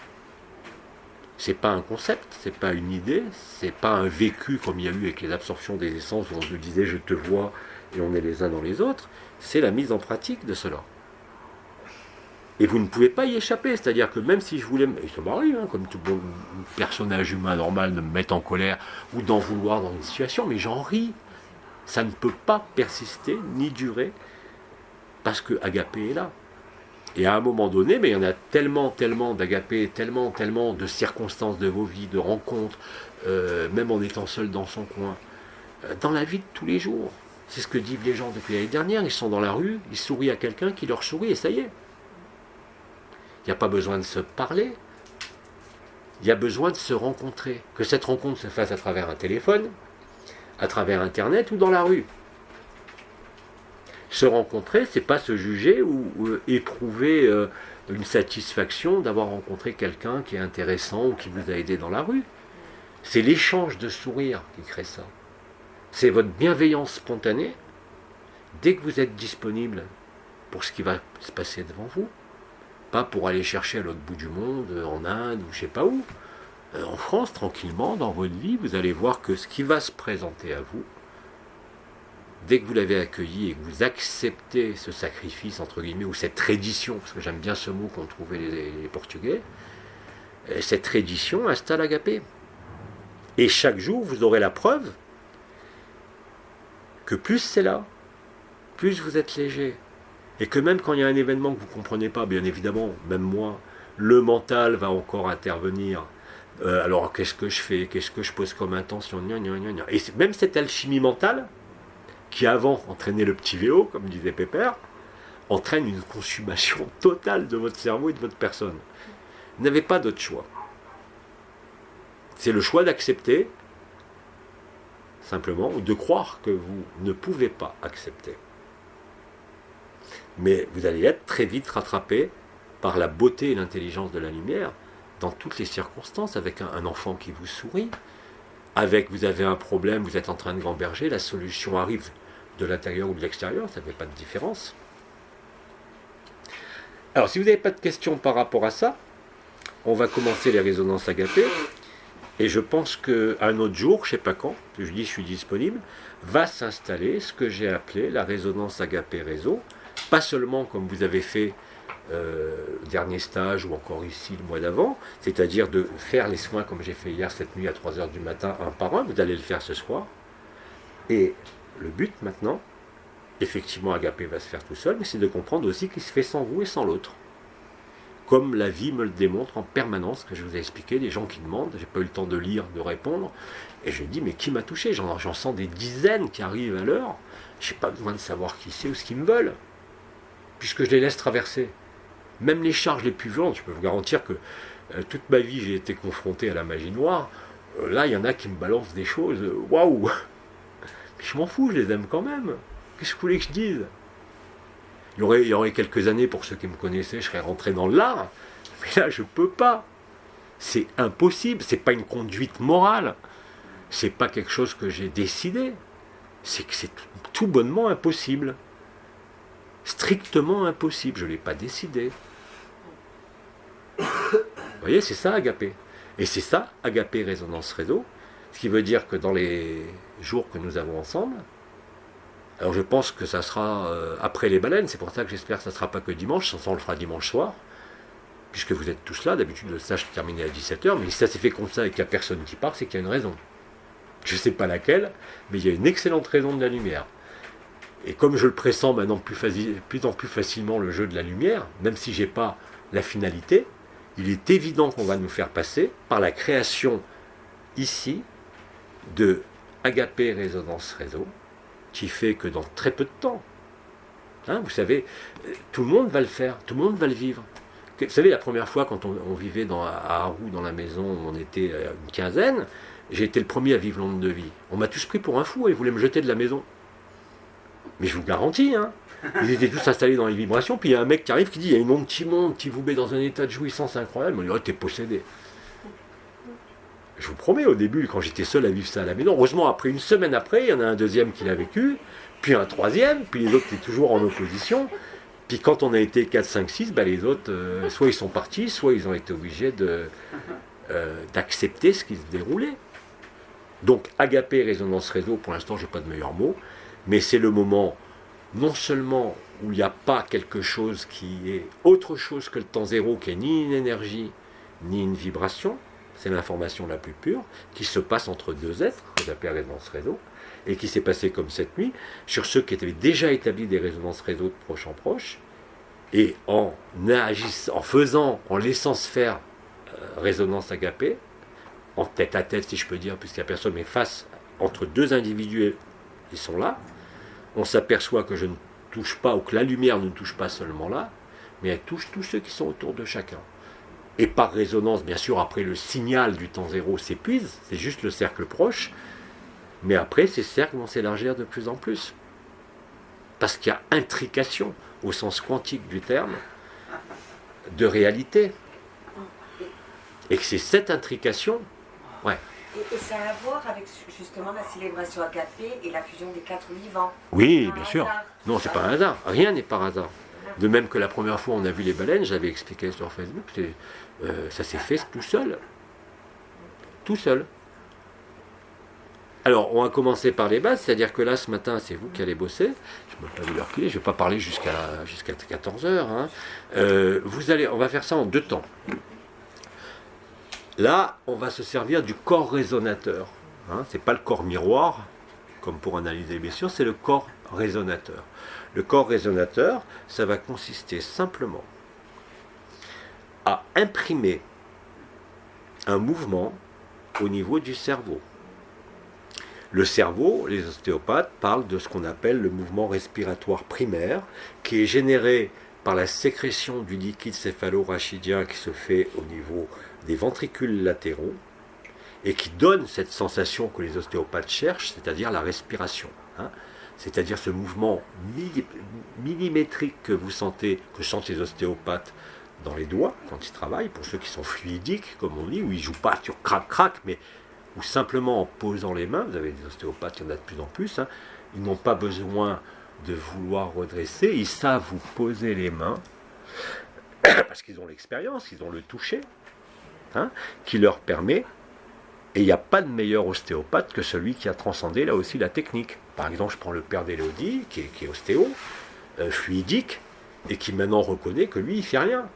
A: C'est pas un concept, c'est pas une idée, c'est pas un vécu comme il y a eu avec les absorptions des essences où on se disait je te vois et on est les uns dans les autres, c'est la mise en pratique de cela. Et vous ne pouvez pas y échapper, c'est-à-dire que même si je voulais, et ça m'arrive, comme tout bon personnage humain normal, de me mettre en colère ou d'en vouloir dans une situation, mais j'en ris. Ça ne peut pas persister ni durer parce que Agapé est là. Et à un moment donné, mais il y en a tellement d'Agapé, tellement de circonstances de vos vies, de rencontres, même en étant seul dans son coin, dans la vie de tous les jours. C'est ce que disent les gens depuis l'année dernière, ils sont dans la rue, ils sourient à quelqu'un qui leur sourit et ça y est. Il n'y a pas besoin de se parler, il y a besoin de se rencontrer. Que cette rencontre se fasse à travers un téléphone, à travers Internet ou dans la rue. Se rencontrer, c'est pas se juger ou éprouver une satisfaction d'avoir rencontré quelqu'un qui est intéressant ou qui vous a aidé dans la rue. C'est l'échange de sourires qui crée ça. C'est votre bienveillance spontanée dès que vous êtes disponible pour ce qui va se passer devant vous. Pas pour aller chercher à l'autre bout du monde, en Inde ou je sais pas où. En France, tranquillement, dans votre vie, vous allez voir que ce qui va se présenter à vous, dès que vous l'avez accueilli et que vous acceptez ce sacrifice, entre guillemets, ou cette reddition, parce que j'aime bien ce mot qu'ont trouvé les Portugais, cette reddition installe Agapé. Et chaque jour, vous aurez la preuve que plus c'est là, plus vous êtes léger. Et que même quand il y a un événement que vous ne comprenez pas, bien évidemment, même moi, le mental va encore intervenir. Alors, qu'est-ce que je fais? Qu'est-ce que je pose comme intention? Et même cette alchimie mentale, qui avant entraînait le petit vélo, comme disait Pépère, entraîne une consommation totale de votre cerveau et de votre personne. Vous n'avez pas d'autre choix. C'est le choix d'accepter, simplement, ou de croire que vous ne pouvez pas accepter. Mais vous allez être très vite rattrapé par la beauté et l'intelligence de la lumière dans toutes les circonstances, avec un enfant qui vous sourit, avec vous avez un problème, vous êtes en train de gamberger, la solution arrive de l'intérieur ou de l'extérieur, ça ne fait pas de différence. Alors si vous n'avez pas de questions par rapport à ça, on va commencer les résonances agapées. Et je pense qu'un autre jour, je ne sais pas quand, je dis je suis disponible, va s'installer ce que j'ai appelé la résonance agapé réseau, pas seulement comme vous avez fait dernier stage ou encore ici le mois d'avant, c'est-à-dire de faire les soins comme j'ai fait hier cette nuit à 3h du matin, un par un, vous allez le faire ce soir. Et le but maintenant, effectivement agapé va se faire tout seul, mais c'est de comprendre aussi qu'il se fait sans vous et sans l'autre. Comme la vie me le démontre en permanence, que je vous ai expliqué, des gens qui demandent, j'ai pas eu le temps de lire, de répondre, et je dis mais qui m'a touché, j'en sens des dizaines qui arrivent à l'heure, j'ai pas besoin de savoir qui c'est ou ce qu'ils me veulent, puisque je les laisse traverser. Même les charges les plus violentes, je peux vous garantir que toute ma vie j'ai été confronté à la magie noire, là il y en a qui me balancent des choses, waouh, mais je m'en fous, je les aime quand même, qu'est-ce que vous voulez que je dise? Il y aurait quelques années, pour ceux qui me connaissaient, je serais rentré dans l'art. Mais là, je ne peux pas. C'est impossible. Ce n'est pas une conduite morale. Ce n'est pas quelque chose que j'ai décidé. C'est que c'est tout bonnement impossible. Strictement impossible. Je ne l'ai pas décidé. Vous voyez, c'est ça, agapé. Et c'est ça, agapé résonance réseau. Ce qui veut dire que dans les jours que nous avons ensemble, alors je pense que ça sera après les baleines, c'est pour ça que j'espère que ça ne sera pas que dimanche, on le fera dimanche soir, puisque vous êtes tous là, d'habitude le stage est terminé à 17h, mais si ça s'est fait comme ça et qu'il n'y a personne qui part, c'est qu'il y a une raison. Je ne sais pas laquelle, mais il y a une excellente raison de la lumière. Et comme je le pressens maintenant plus en plus facilement le jeu de la lumière, même si je n'ai pas la finalité, il est évident qu'on va nous faire passer par la création ici de agapé résonance réseau, qui fait que dans très peu de temps, hein, vous savez, tout le monde va le faire, tout le monde va le vivre. Vous savez, la première fois quand on vivait à Arroux, dans la maison où on était une quinzaine, j'ai été le premier à vivre l'onde de vie. On m'a tous pris pour un fou et ils voulaient me jeter de la maison. Mais je vous garantis, hein, ils étaient tous installés dans les vibrations, puis il y a un mec qui arrive qui dit, il y a une onde qui monte, qui vous met dans un état de jouissance incroyable. On me dit, oh, t'es possédé. Je vous promets, au début, quand j'étais seul à vivre ça à la maison, heureusement, après une semaine après, il y en a un deuxième qui l'a vécu, puis un troisième, puis les autres étaient toujours en opposition. Puis quand on a été 4, 5, 6, ben les autres, soit ils sont partis, soit ils ont été obligés d'accepter ce qui se déroulait. Donc, agapé, résonance réseau, pour l'instant, je n'ai pas de meilleur mot, mais c'est le moment, non seulement où il n'y a pas quelque chose qui est autre chose que le temps zéro, qui est ni une énergie, ni une vibration, c'est l'information la plus pure, qui se passe entre deux êtres, agapé résonance réseau, et qui s'est passé comme cette nuit, sur ceux qui avaient déjà établi des résonances réseau de proche en proche, et en faisant, en laissant se faire résonance agapé, en tête à tête si je peux dire, puisqu'il n'y a personne, mais face entre deux individus, ils sont là, on s'aperçoit que je ne touche pas, ou que la lumière ne touche pas seulement là, mais elle touche tous ceux qui sont autour de chacun. Et par résonance, bien sûr, après le signal du temps zéro s'épuise, c'est juste le cercle proche, mais après, ces cercles vont s'élargir de plus en plus. Parce qu'il y a intrication, au sens quantique du terme, de réalité. Et que c'est cette intrication, ouais.
B: Et ça a à voir avec justement la célébration agapé et la fusion des quatre vivants.
A: Oui, bien sûr. Non, c'est pas un hasard. Rien n'est par hasard. De même que la première fois on a vu les baleines, j'avais expliqué sur Facebook, ça s'est fait tout seul. Tout seul. Alors, on va commencer par les bases, c'est-à-dire que là, ce matin, c'est vous qui allez bosser. Je ne peux pas vous l'heure qu'il est, je ne vais pas parler jusqu'à 14h. Hein. On va faire ça en 2 temps. Là, on va se servir du corps résonateur. Hein. Ce n'est pas le corps miroir, comme pour analyser les blessures, c'est le corps résonateur. Le corps résonateur, ça va consister simplement à imprimer un mouvement au niveau du cerveau. Le cerveau, les ostéopathes parlent de ce qu'on appelle le mouvement respiratoire primaire, qui est généré par la sécrétion du liquide céphalo-rachidien qui se fait au niveau des ventricules latéraux et qui donne cette sensation que les ostéopathes cherchent, c'est-à-dire la respiration. Hein. C'est-à-dire ce mouvement millimétrique que sentent les ostéopathes dans les doigts quand ils travaillent, pour ceux qui sont fluidiques, comme on dit, où ils ne jouent pas sur crac-crac, mais ou simplement en posant les mains. Vous avez des ostéopathes, il y en a de plus en plus, hein, ils n'ont pas besoin de vouloir redresser, ils savent vous poser les mains, parce qu'ils ont l'expérience, ils ont le toucher, hein, qui leur permet Et il n'y a pas de meilleur ostéopathe que celui qui a transcendé là aussi la technique. Par exemple, je prends le père d'Élodie, qui est ostéo, fluidique, et qui maintenant reconnaît que lui, il ne fait rien.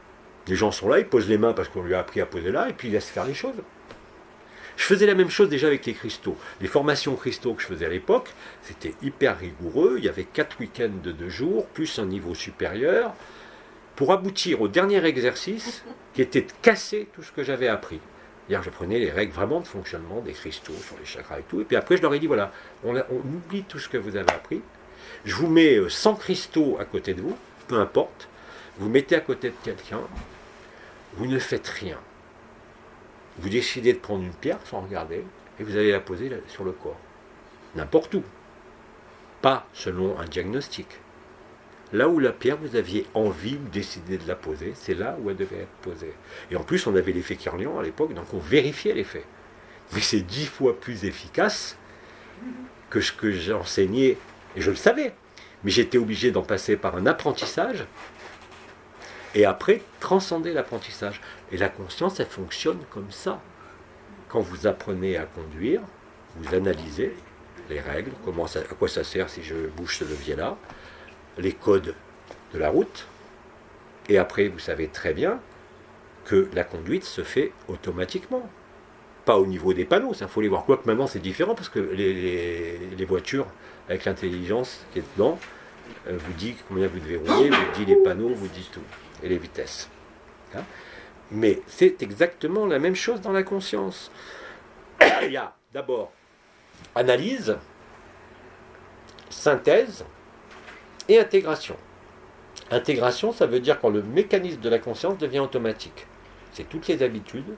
A: Les gens sont là, ils posent les mains parce qu'on lui a appris à poser là, et puis il laisse faire les choses. Je faisais la même chose déjà avec les cristaux. Les formations cristaux que je faisais à l'époque, c'était hyper rigoureux. Il y avait 4 week-ends de 2 jours, plus un niveau supérieur, pour aboutir au dernier exercice, qui était de casser tout ce que j'avais appris. C'est-à-dire, je prenais les règles vraiment de fonctionnement des cristaux sur les chakras et tout. Et puis après, je leur ai dit, voilà, on oublie tout ce que vous avez appris. Je vous mets 100 cristaux à côté de vous, peu importe. Vous mettez à côté de quelqu'un. Vous ne faites rien. Vous décidez de prendre une pierre sans regarder et vous allez la poser sur le corps. N'importe où. Pas selon un diagnostic. Là où la pierre, vous aviez envie ou décidé de la poser, c'est là où elle devait être posée. Et en plus, on avait l'effet Kirlian à l'époque, donc on vérifiait l'effet. Mais c'est 10 fois plus efficace que ce que j'enseignais, et je le savais. Mais j'étais obligé d'en passer par un apprentissage, et après, transcender l'apprentissage. Et la conscience, elle fonctionne comme ça. Quand vous apprenez à conduire, vous analysez les règles, à quoi ça sert si je bouge ce levier-là, les codes de la route, et après vous savez très bien que la conduite se fait automatiquement. Pas au niveau des panneaux, ça faut les voir. Quoique maintenant c'est différent parce que les voitures avec l'intelligence qui est dedans vous dit combien vous devez rouler, vous dit les panneaux, vous dit tout, et les vitesses. Hein? Mais c'est exactement la même chose dans la conscience. Il y a d'abord analyse, synthèse, et intégration. Intégration, ça veut dire quand le mécanisme de la conscience devient automatique. C'est toutes les habitudes,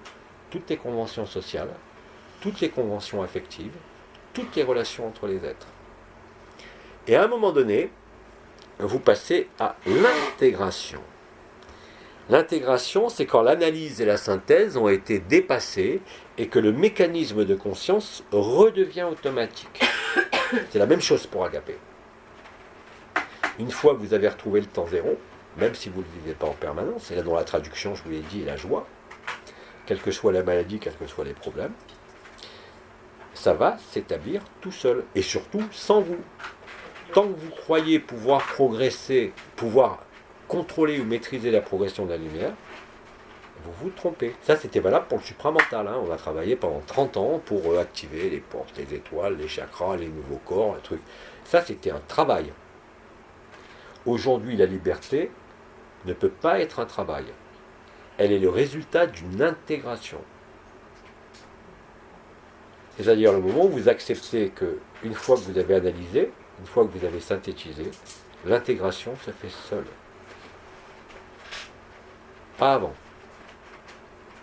A: toutes les conventions sociales, toutes les conventions affectives, toutes les relations entre les êtres. Et à un moment donné, vous passez à l'intégration. L'intégration, c'est quand l'analyse et la synthèse ont été dépassées et que le mécanisme de conscience redevient automatique. C'est la même chose pour Agapé. Une fois que vous avez retrouvé le temps zéro, même si vous ne le vivez pas en permanence, et là dans la traduction, je vous l'ai dit, la joie, quelle que soit la maladie, quels que soient les problèmes, ça va s'établir tout seul, et surtout sans vous. Tant que vous croyez pouvoir progresser, pouvoir contrôler ou maîtriser la progression de la lumière, vous vous trompez. Ça, c'était valable pour le supramental. Hein. On a travaillé pendant 30 ans pour activer les portes, les étoiles, les chakras, les nouveaux corps, les trucs. Ça, c'était un travail. Aujourd'hui, la liberté ne peut pas être un travail. Elle est le résultat d'une intégration. C'est-à-dire le moment où vous acceptez qu'une fois que vous avez analysé, une fois que vous avez synthétisé, l'intégration se fait seule. Pas avant.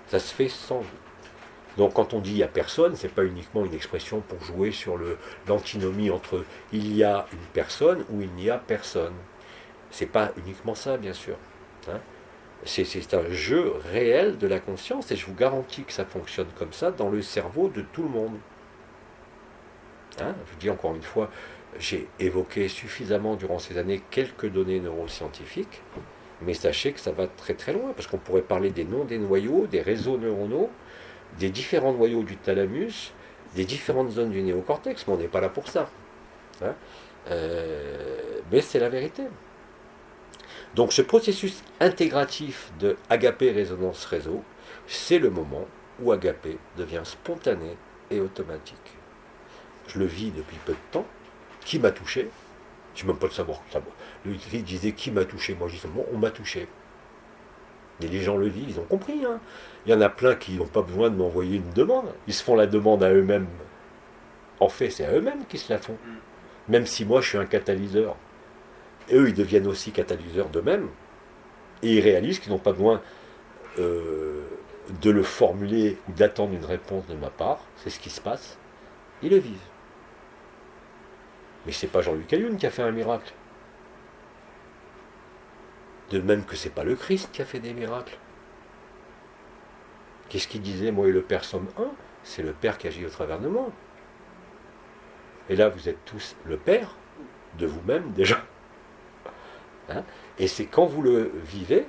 A: Ça se fait sans vous. Donc quand on dit il n'y a personne, ce n'est pas uniquement une expression pour jouer sur l'antinomie entre il y a une personne ou il n'y a personne. C'est pas uniquement ça, bien sûr. Hein. C'est un jeu réel de la conscience et je vous garantis que ça fonctionne comme ça dans le cerveau de tout le monde. Hein, je vous dis encore une fois, j'ai évoqué suffisamment durant ces années quelques données neuroscientifiques, mais sachez que ça va très très loin, parce qu'on pourrait parler des noms des noyaux, des réseaux neuronaux, des différents noyaux du thalamus, des différentes zones du néocortex, mais on n'est pas là pour ça. Hein, mais c'est la vérité. Donc ce processus intégratif de Agapé Résonance Réseau, c'est le moment où Agapé devient spontané et automatique. Je le vis depuis peu de temps. Qui m'a touché? Je ne sais même pas le savoir. Lui disait qui m'a touché. Moi je dis seulement on m'a touché. Et les gens le vivent, ils ont compris. Hein. Il y en a plein qui n'ont pas besoin de m'envoyer une demande. Ils se font la demande à eux-mêmes. En fait, c'est à eux-mêmes qu'ils se la font. Même si moi je suis un catalyseur. Et eux, ils deviennent aussi catalyseurs d'eux-mêmes. Et ils réalisent qu'ils n'ont pas besoin de le formuler ou d'attendre une réponse de ma part. C'est ce qui se passe. Ils le vivent. Mais c'est pas Jean-Luc Ayoun qui a fait un miracle. De même que c'est pas le Christ qui a fait des miracles. Qu'est-ce qu'il disait, moi et le Père sommes un? C'est le Père qui agit au travers de moi. Et là, vous êtes tous le Père de vous-même déjà. Hein? Et c'est quand vous le vivez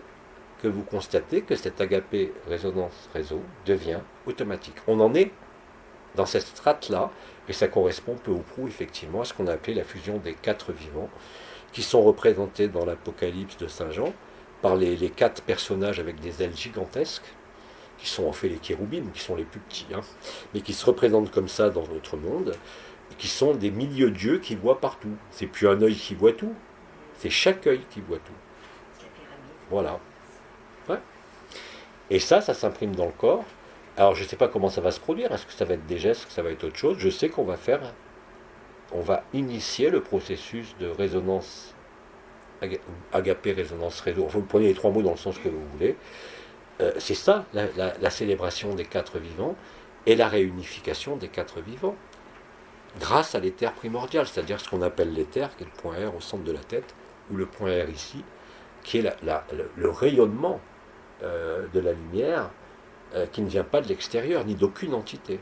A: que vous constatez que cet Agapé Résonance Réseau devient automatique. On en est dans cette strate-là, et ça correspond peu ou prou effectivement à ce qu'on a appelé la fusion des 4 vivants, qui sont représentés dans l'Apocalypse de Saint Jean par les 4 personnages avec des ailes gigantesques, qui sont en fait les kéroubim, qui sont les plus petits, mais qui se représentent comme ça dans notre monde, et qui sont des milieux-dieux qui voient partout. C'est plus un œil qui voit tout, c'est chaque œil qui voit tout. Voilà. Ouais. Et ça s'imprime dans le corps. Alors je ne sais pas comment ça va se produire, est-ce que ça va être des gestes, est-ce que ça va être autre chose. Je sais qu'on va initier le processus de résonance, agapé, résonance, réseau. Vous prenez les 3 mots dans le sens que vous voulez. C'est ça, la célébration des 4 vivants et la réunification des 4 vivants. Grâce à l'éther primordial, c'est-à-dire ce qu'on appelle l'éther, qui est le point R au centre de la tête, ou le point R ici, qui est le rayonnement de la lumière, qui ne vient pas de l'extérieur, ni d'aucune entité.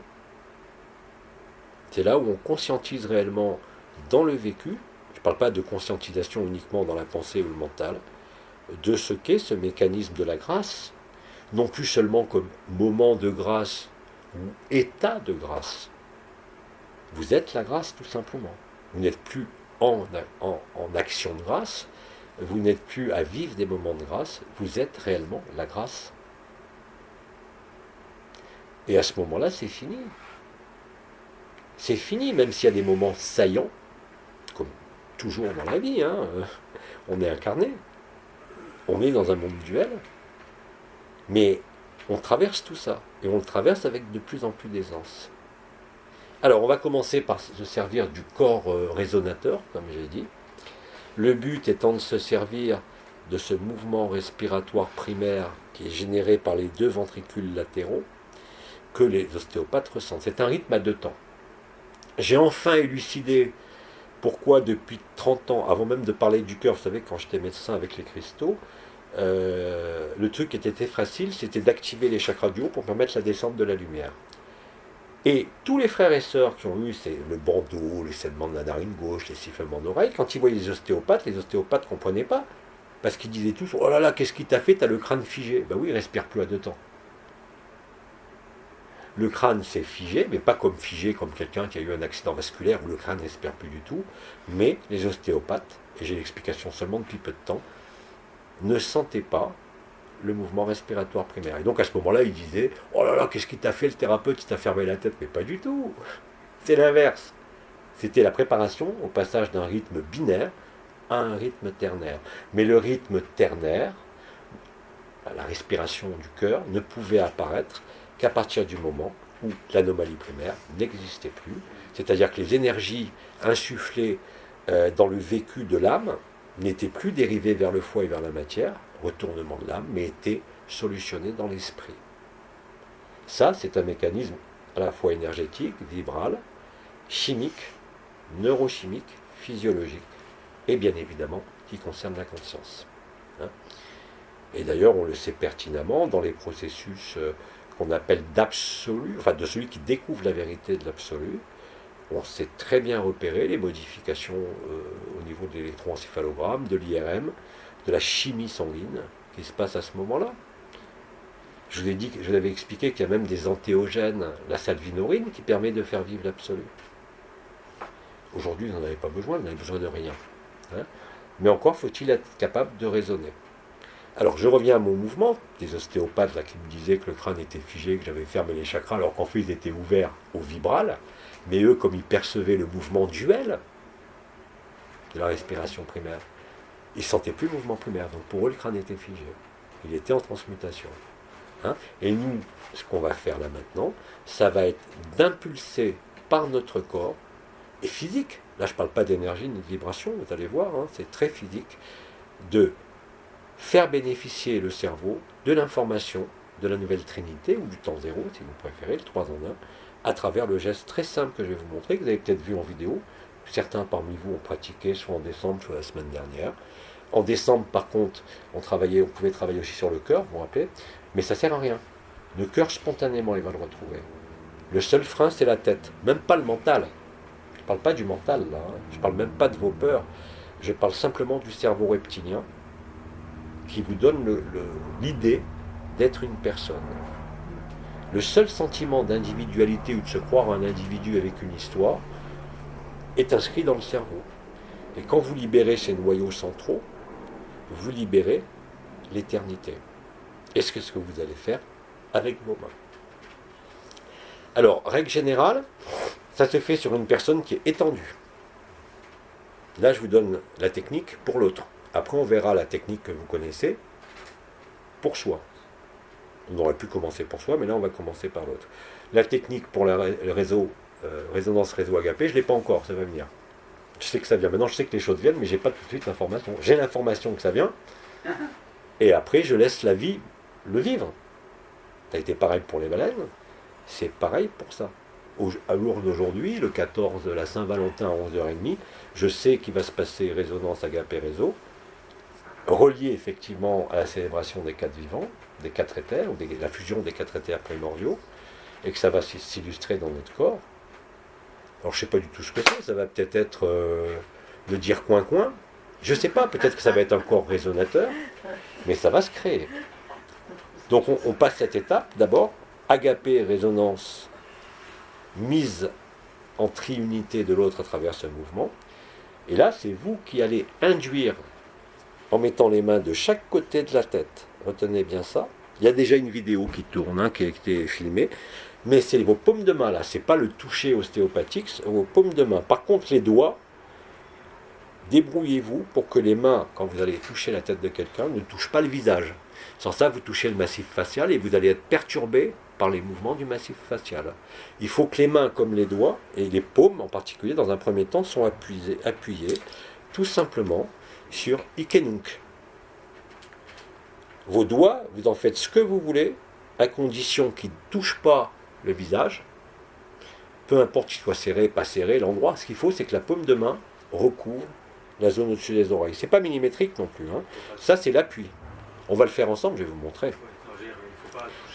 A: C'est là où on conscientise réellement dans le vécu, je ne parle pas de conscientisation uniquement dans la pensée ou le mental, de ce qu'est ce mécanisme de la grâce, non plus seulement comme moment de grâce ou état de grâce. Vous êtes la grâce tout simplement. Vous n'êtes plus en action de grâce, vous n'êtes plus à vivre des moments de grâce, vous êtes réellement la grâce. Et à ce moment-là, c'est fini. C'est fini, même s'il y a des moments saillants, comme toujours dans la vie, on est incarné, on est dans un monde duel, mais on traverse tout ça, et on le traverse avec de plus en plus d'aisance. Alors, on va commencer par se servir du corps résonateur, comme j'ai dit. Le but étant de se servir de ce mouvement respiratoire primaire qui est généré par les 2 ventricules latéraux, que les ostéopathes ressentent. C'est un rythme à 2 temps. J'ai enfin élucidé pourquoi depuis 30 ans, avant même de parler du cœur, vous savez, quand j'étais médecin avec les cristaux, le truc qui était facile, c'était d'activer les chakras du haut pour permettre la descente de la lumière. Et tous les frères et sœurs qui ont eu le bandeau, les saignements de la narine gauche, les sifflements d'oreille, quand ils voyaient les ostéopathes ne comprenaient pas. Parce qu'ils disaient tous, oh là là, qu'est-ce qui t'a fait, t'as le crâne figé. Ben oui, il ne respire plus à 2 temps. Le crâne s'est figé, mais pas comme figé comme quelqu'un qui a eu un accident vasculaire où le crâne ne respire plus du tout, mais les ostéopathes, et j'ai l'explication seulement depuis peu de temps, ne sentaient pas le mouvement respiratoire primaire. Et donc à ce moment-là, ils disaient, oh là là, qu'est-ce qui t'a fait, le thérapeute, il t'a fermé la tête. Mais pas du tout. C'est l'inverse. C'était la préparation au passage d'un rythme binaire à un rythme ternaire. Mais le rythme ternaire, la respiration du cœur, ne pouvait apparaître qu'à partir du moment où l'anomalie primaire n'existait plus, c'est-à-dire que les énergies insufflées dans le vécu de l'âme n'étaient plus dérivées vers le foie et vers la matière, retournement de l'âme, mais étaient solutionnées dans l'esprit. Ça, c'est un mécanisme à la fois énergétique, vibral, chimique, neurochimique, physiologique, et bien évidemment qui concerne la conscience. Et d'ailleurs, on le sait pertinemment dans les processus qu'on appelle d'absolu, enfin de celui qui découvre la vérité de l'absolu, on sait très bien repérer les modifications au niveau de l'électroencéphalogramme, de l'IRM, de la chimie sanguine qui se passe à ce moment-là. Je vous avais expliqué qu'il y a même des antéogènes, la salvinorine, qui permet de faire vivre l'absolu. Aujourd'hui, vous n'en avez pas besoin, vous n'avez besoin de rien. Mais encore faut-il être capable de raisonner. Alors je reviens à mon mouvement, des ostéopathes là, qui me disaient que le crâne était figé, que j'avais fermé les chakras, alors qu'en fait ils étaient ouverts au vibral, mais eux, comme ils percevaient le mouvement duel de la respiration primaire, ils ne sentaient plus le mouvement primaire, donc pour eux le crâne était figé, il était en transmutation. Et nous, ce qu'on va faire là maintenant, ça va être d'impulser par notre corps, et physique, là je ne parle pas d'énergie ni de vibration, vous allez voir, c'est très physique, de faire bénéficier le cerveau de l'information de la nouvelle trinité, ou du temps zéro, si vous préférez, le 3 en 1, à travers le geste très simple que je vais vous montrer, que vous avez peut-être vu en vidéo. Certains parmi vous ont pratiqué, soit en décembre, soit la semaine dernière. En décembre, par contre, on pouvait travailler aussi sur le cœur, vous vous rappelez, mais ça ne sert à rien. Le cœur, spontanément, il va le retrouver. Le seul frein, c'est la tête, même pas le mental. Je ne parle pas du mental, là. Je ne parle même pas de vos peurs. Je parle simplement du cerveau reptilien, qui vous donne l'idée d'être une personne. Le seul sentiment d'individualité ou de se croire un individu avec une histoire est inscrit dans le cerveau. Et quand vous libérez ces noyaux centraux, vous libérez l'éternité. Et c'est ce que vous allez faire avec vos mains. Alors, règle générale, ça se fait sur une personne qui est étendue. Là, je vous donne la technique pour l'autre. Après, on verra la technique que vous connaissez pour soi. On aurait pu commencer pour soi, mais là, on va commencer par l'autre. La technique pour le réseau, résonance réseau agapé, je ne l'ai pas encore, ça va venir. Je sais que ça vient. Maintenant, je sais que les choses viennent, mais je n'ai pas tout de suite l'information. J'ai l'information que ça vient, et après, je laisse la vie le vivre. Ça a été pareil pour les baleines, c'est pareil pour ça. À l'heure d'aujourd'hui, le 14, la Saint-Valentin à 11h30, je sais qu'il va se passer résonance agapé réseau, relié effectivement à la célébration des 4 vivants, des 4 éthers, ou la fusion des 4 éthers primordiaux, et que ça va s'illustrer dans notre corps. Alors je ne sais pas du tout ce que c'est, ça va peut-être être de dire coin-coin, je ne sais pas, peut-être que ça va être un corps résonateur, mais ça va se créer. Donc on passe cette étape, d'abord, agapé, résonance, mise en triunité de l'autre à travers ce mouvement, et là c'est vous qui allez induire, en mettant les mains de chaque côté de la tête, retenez bien ça, il y a déjà une vidéo qui tourne, qui a été filmée, mais c'est vos paumes de main là, c'est pas le toucher ostéopathique, c'est vos paumes de main. Par contre les doigts, débrouillez-vous pour que les mains, quand vous allez toucher la tête de quelqu'un, ne touchent pas le visage. Sans ça, vous touchez le massif facial et vous allez être perturbé par les mouvements du massif facial. Il faut que les mains comme les doigts, et les paumes en particulier, dans un premier temps, sont appuyées tout simplement sur Ikenunk. Vos doigts, vous en faites ce que vous voulez, à condition qu'ils ne touchent pas le visage, peu importe qu'il soit serré, pas serré, l'endroit, ce qu'il faut, c'est que la paume de main recouvre la zone au-dessus des oreilles. C'est pas millimétrique non plus, Ça, c'est l'appui. On va le faire ensemble, je vais vous montrer.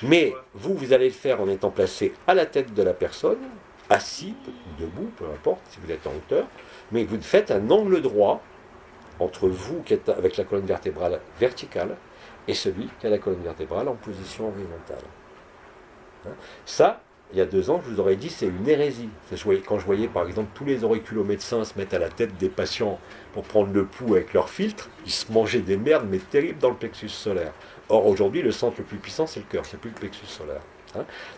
A: Mais vous allez le faire en étant placé à la tête de la personne, assis, debout, peu importe, si vous êtes en hauteur, mais vous faites un angle droit entre vous qui êtes avec la colonne vertébrale verticale et celui qui a la colonne vertébrale en position horizontale. Ça, il y a 2 ans, je vous aurais dit c'est une hérésie. Quand je voyais par exemple tous les auriculomédecins se mettre à la tête des patients pour prendre le pouls avec leur filtre, ils se mangeaient des merdes mais terribles dans le plexus solaire. Or aujourd'hui, le centre le plus puissant c'est le cœur, c'est plus le plexus solaire.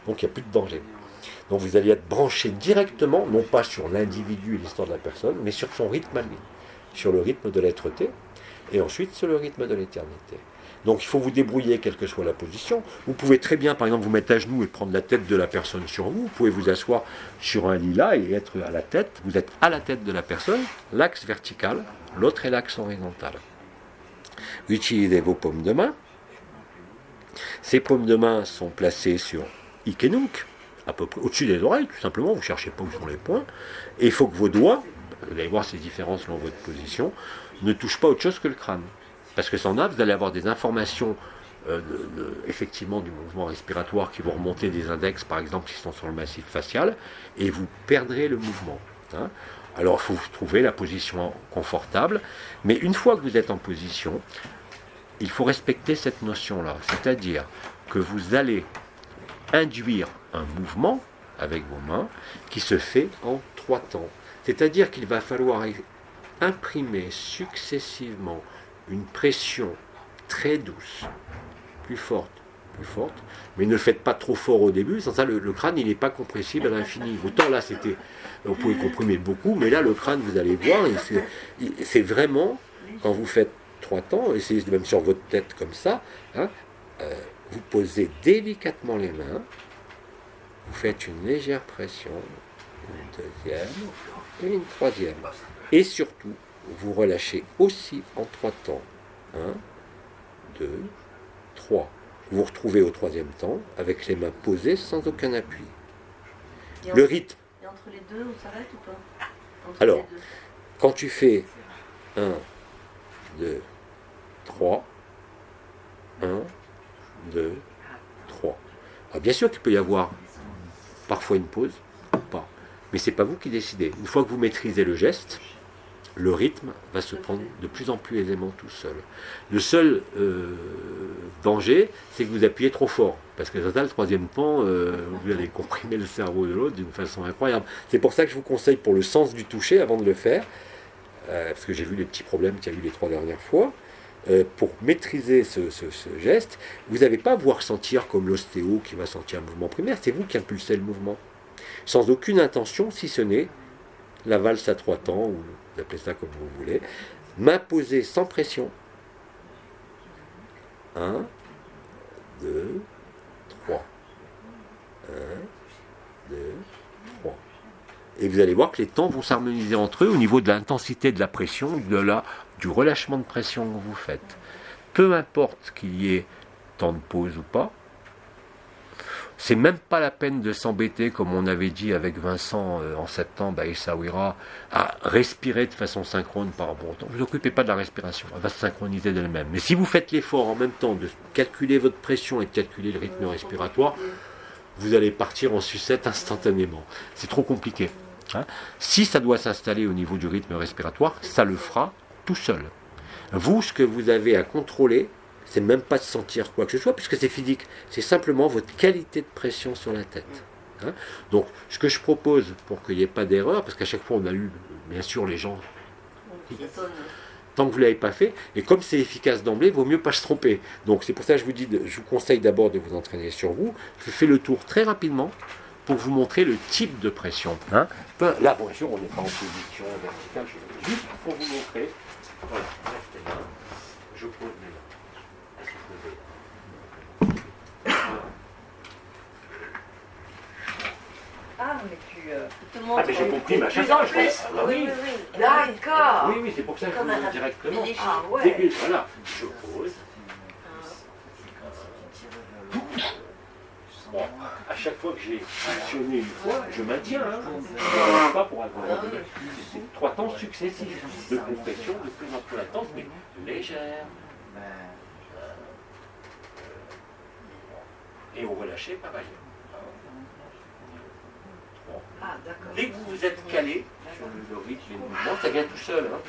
A: Donc il n'y a plus de danger. Donc vous allez être branché directement, non pas sur l'individu et l'histoire de la personne, mais sur son rythme à lui, sur le rythme de l'être-té, et ensuite sur le rythme de l'éternité. Donc il faut vous débrouiller quelle que soit la position. Vous pouvez très bien, par exemple, vous mettre à genoux et prendre la tête de la personne sur vous. Vous pouvez vous asseoir sur un lit là et être à la tête. Vous êtes à la tête de la personne, l'axe vertical, l'autre est l'axe horizontal. Vous utilisez vos paumes de main. Ces paumes de main sont placées sur Ikenunk, à peu près au-dessus des oreilles, tout simplement. Vous ne cherchez pas où sont les points. Et il faut que vos doigts, vous allez voir ces différences selon votre position, ne touchent pas autre chose que le crâne. Parce que sans là, vous allez avoir des informations effectivement du mouvement respiratoire qui vont remonter des index, par exemple, qui sont sur le massif facial, et vous perdrez le mouvement. Alors, il faut trouver la position confortable, mais une fois que vous êtes en position, il faut respecter cette notion-là, c'est-à-dire que vous allez induire un mouvement avec vos mains qui se fait en 3 temps. C'est-à-dire qu'il va falloir imprimer successivement une pression très douce, plus forte, mais ne le faites pas trop fort au début, sans ça le crâne il n'est pas compressible à l'infini. Autant là c'était, on pouvait comprimer beaucoup, mais là le crâne vous allez voir, c'est vraiment, quand vous faites 3 temps, essayez même sur votre tête comme ça, vous posez délicatement les mains, vous faites une légère pression, une deuxième et une troisième, et surtout vous relâchez aussi en 3 temps. 1, 2, 3. Vous vous retrouvez au 3e temps avec les mains posées sans aucun appui. Le rythme.
B: Et entre les deux, on s'arrête ou pas?
A: Alors, quand tu fais 1, 2, 3, 1, 2, 3. Alors bien sûr qu'il peut y avoir parfois une pause, ou pas. Mais ce n'est pas vous qui décidez. Une fois que vous maîtrisez le geste, le rythme va se prendre de plus en plus aisément tout seul. Le seul danger, c'est que vous appuyez trop fort. Parce que dans le troisième pan, vous allez comprimer le cerveau de l'autre d'une façon incroyable. C'est pour ça que je vous conseille pour le sens du toucher, avant de le faire, parce que j'ai vu les petits problèmes qu'il y a eu les 3 dernières fois, pour maîtriser ce geste, vous n'avez pas à vous ressentir comme l'ostéo qui va sentir un mouvement primaire, c'est vous qui impulsez le mouvement. Sans aucune intention, si ce n'est la valse à 3 temps, ou vous appelez ça comme vous voulez, main posée sans pression. 1, 2, 3. 1, 2, 3. Et vous allez voir que les temps vont s'harmoniser entre eux au niveau de l'intensité de la pression, du relâchement de pression que vous faites. Peu importe qu'il y ait temps de pause ou pas, c'est même pas la peine de s'embêter, comme on avait dit avec Vincent en septembre à Essaouira, à respirer de façon synchrone par rapport au temps. Ne vous occupez pas de la respiration, elle va se synchroniser d'elle-même. Mais si vous faites l'effort en même temps de calculer votre pression et de calculer le rythme respiratoire, vous allez partir en sucette instantanément. C'est trop compliqué. Hein. Si ça doit s'installer au niveau du rythme respiratoire, ça le fera tout seul. Vous, ce que vous avez à contrôler, c'est même pas de sentir quoi que ce soit, puisque c'est physique. C'est simplement votre qualité de pression sur la tête. Hein. Donc, ce que je propose, pour qu'il n'y ait pas d'erreur, parce qu'à chaque fois on a eu, bien sûr, les gens, tant que vous ne l'avez pas fait, et comme c'est efficace d'emblée, il vaut mieux pas se tromper. Donc c'est pour ça que je vous conseille d'abord de vous entraîner sur vous. Je fais le tour très rapidement, pour vous montrer le type de pression. Hein. Là, bien sûr, on n'est pas en position verticale, juste pour vous montrer. Voilà, lève tes mains, je pose mes mains.
B: Ah, mais tu te montres.
A: Ah, mais j'ai compris, ma
B: Plus en plus.
A: Oui,
B: D'accord.
A: oui, c'est pour ça que je vous le dis directement.
B: Ah ouais.
A: Voilà, je pose. Bon, à chaque fois que j'ai actionné une fois, je maintiens. Hein. Je ne lâche pas pour avoir c'est 3 temps successifs de compression de plus en plus intense, mais légère. Et au relâché, pareil.
B: Ah, d'accord.
A: Dès que vous vous êtes calé sur le rythme et le mouvement, ça vient tout seul. Hein.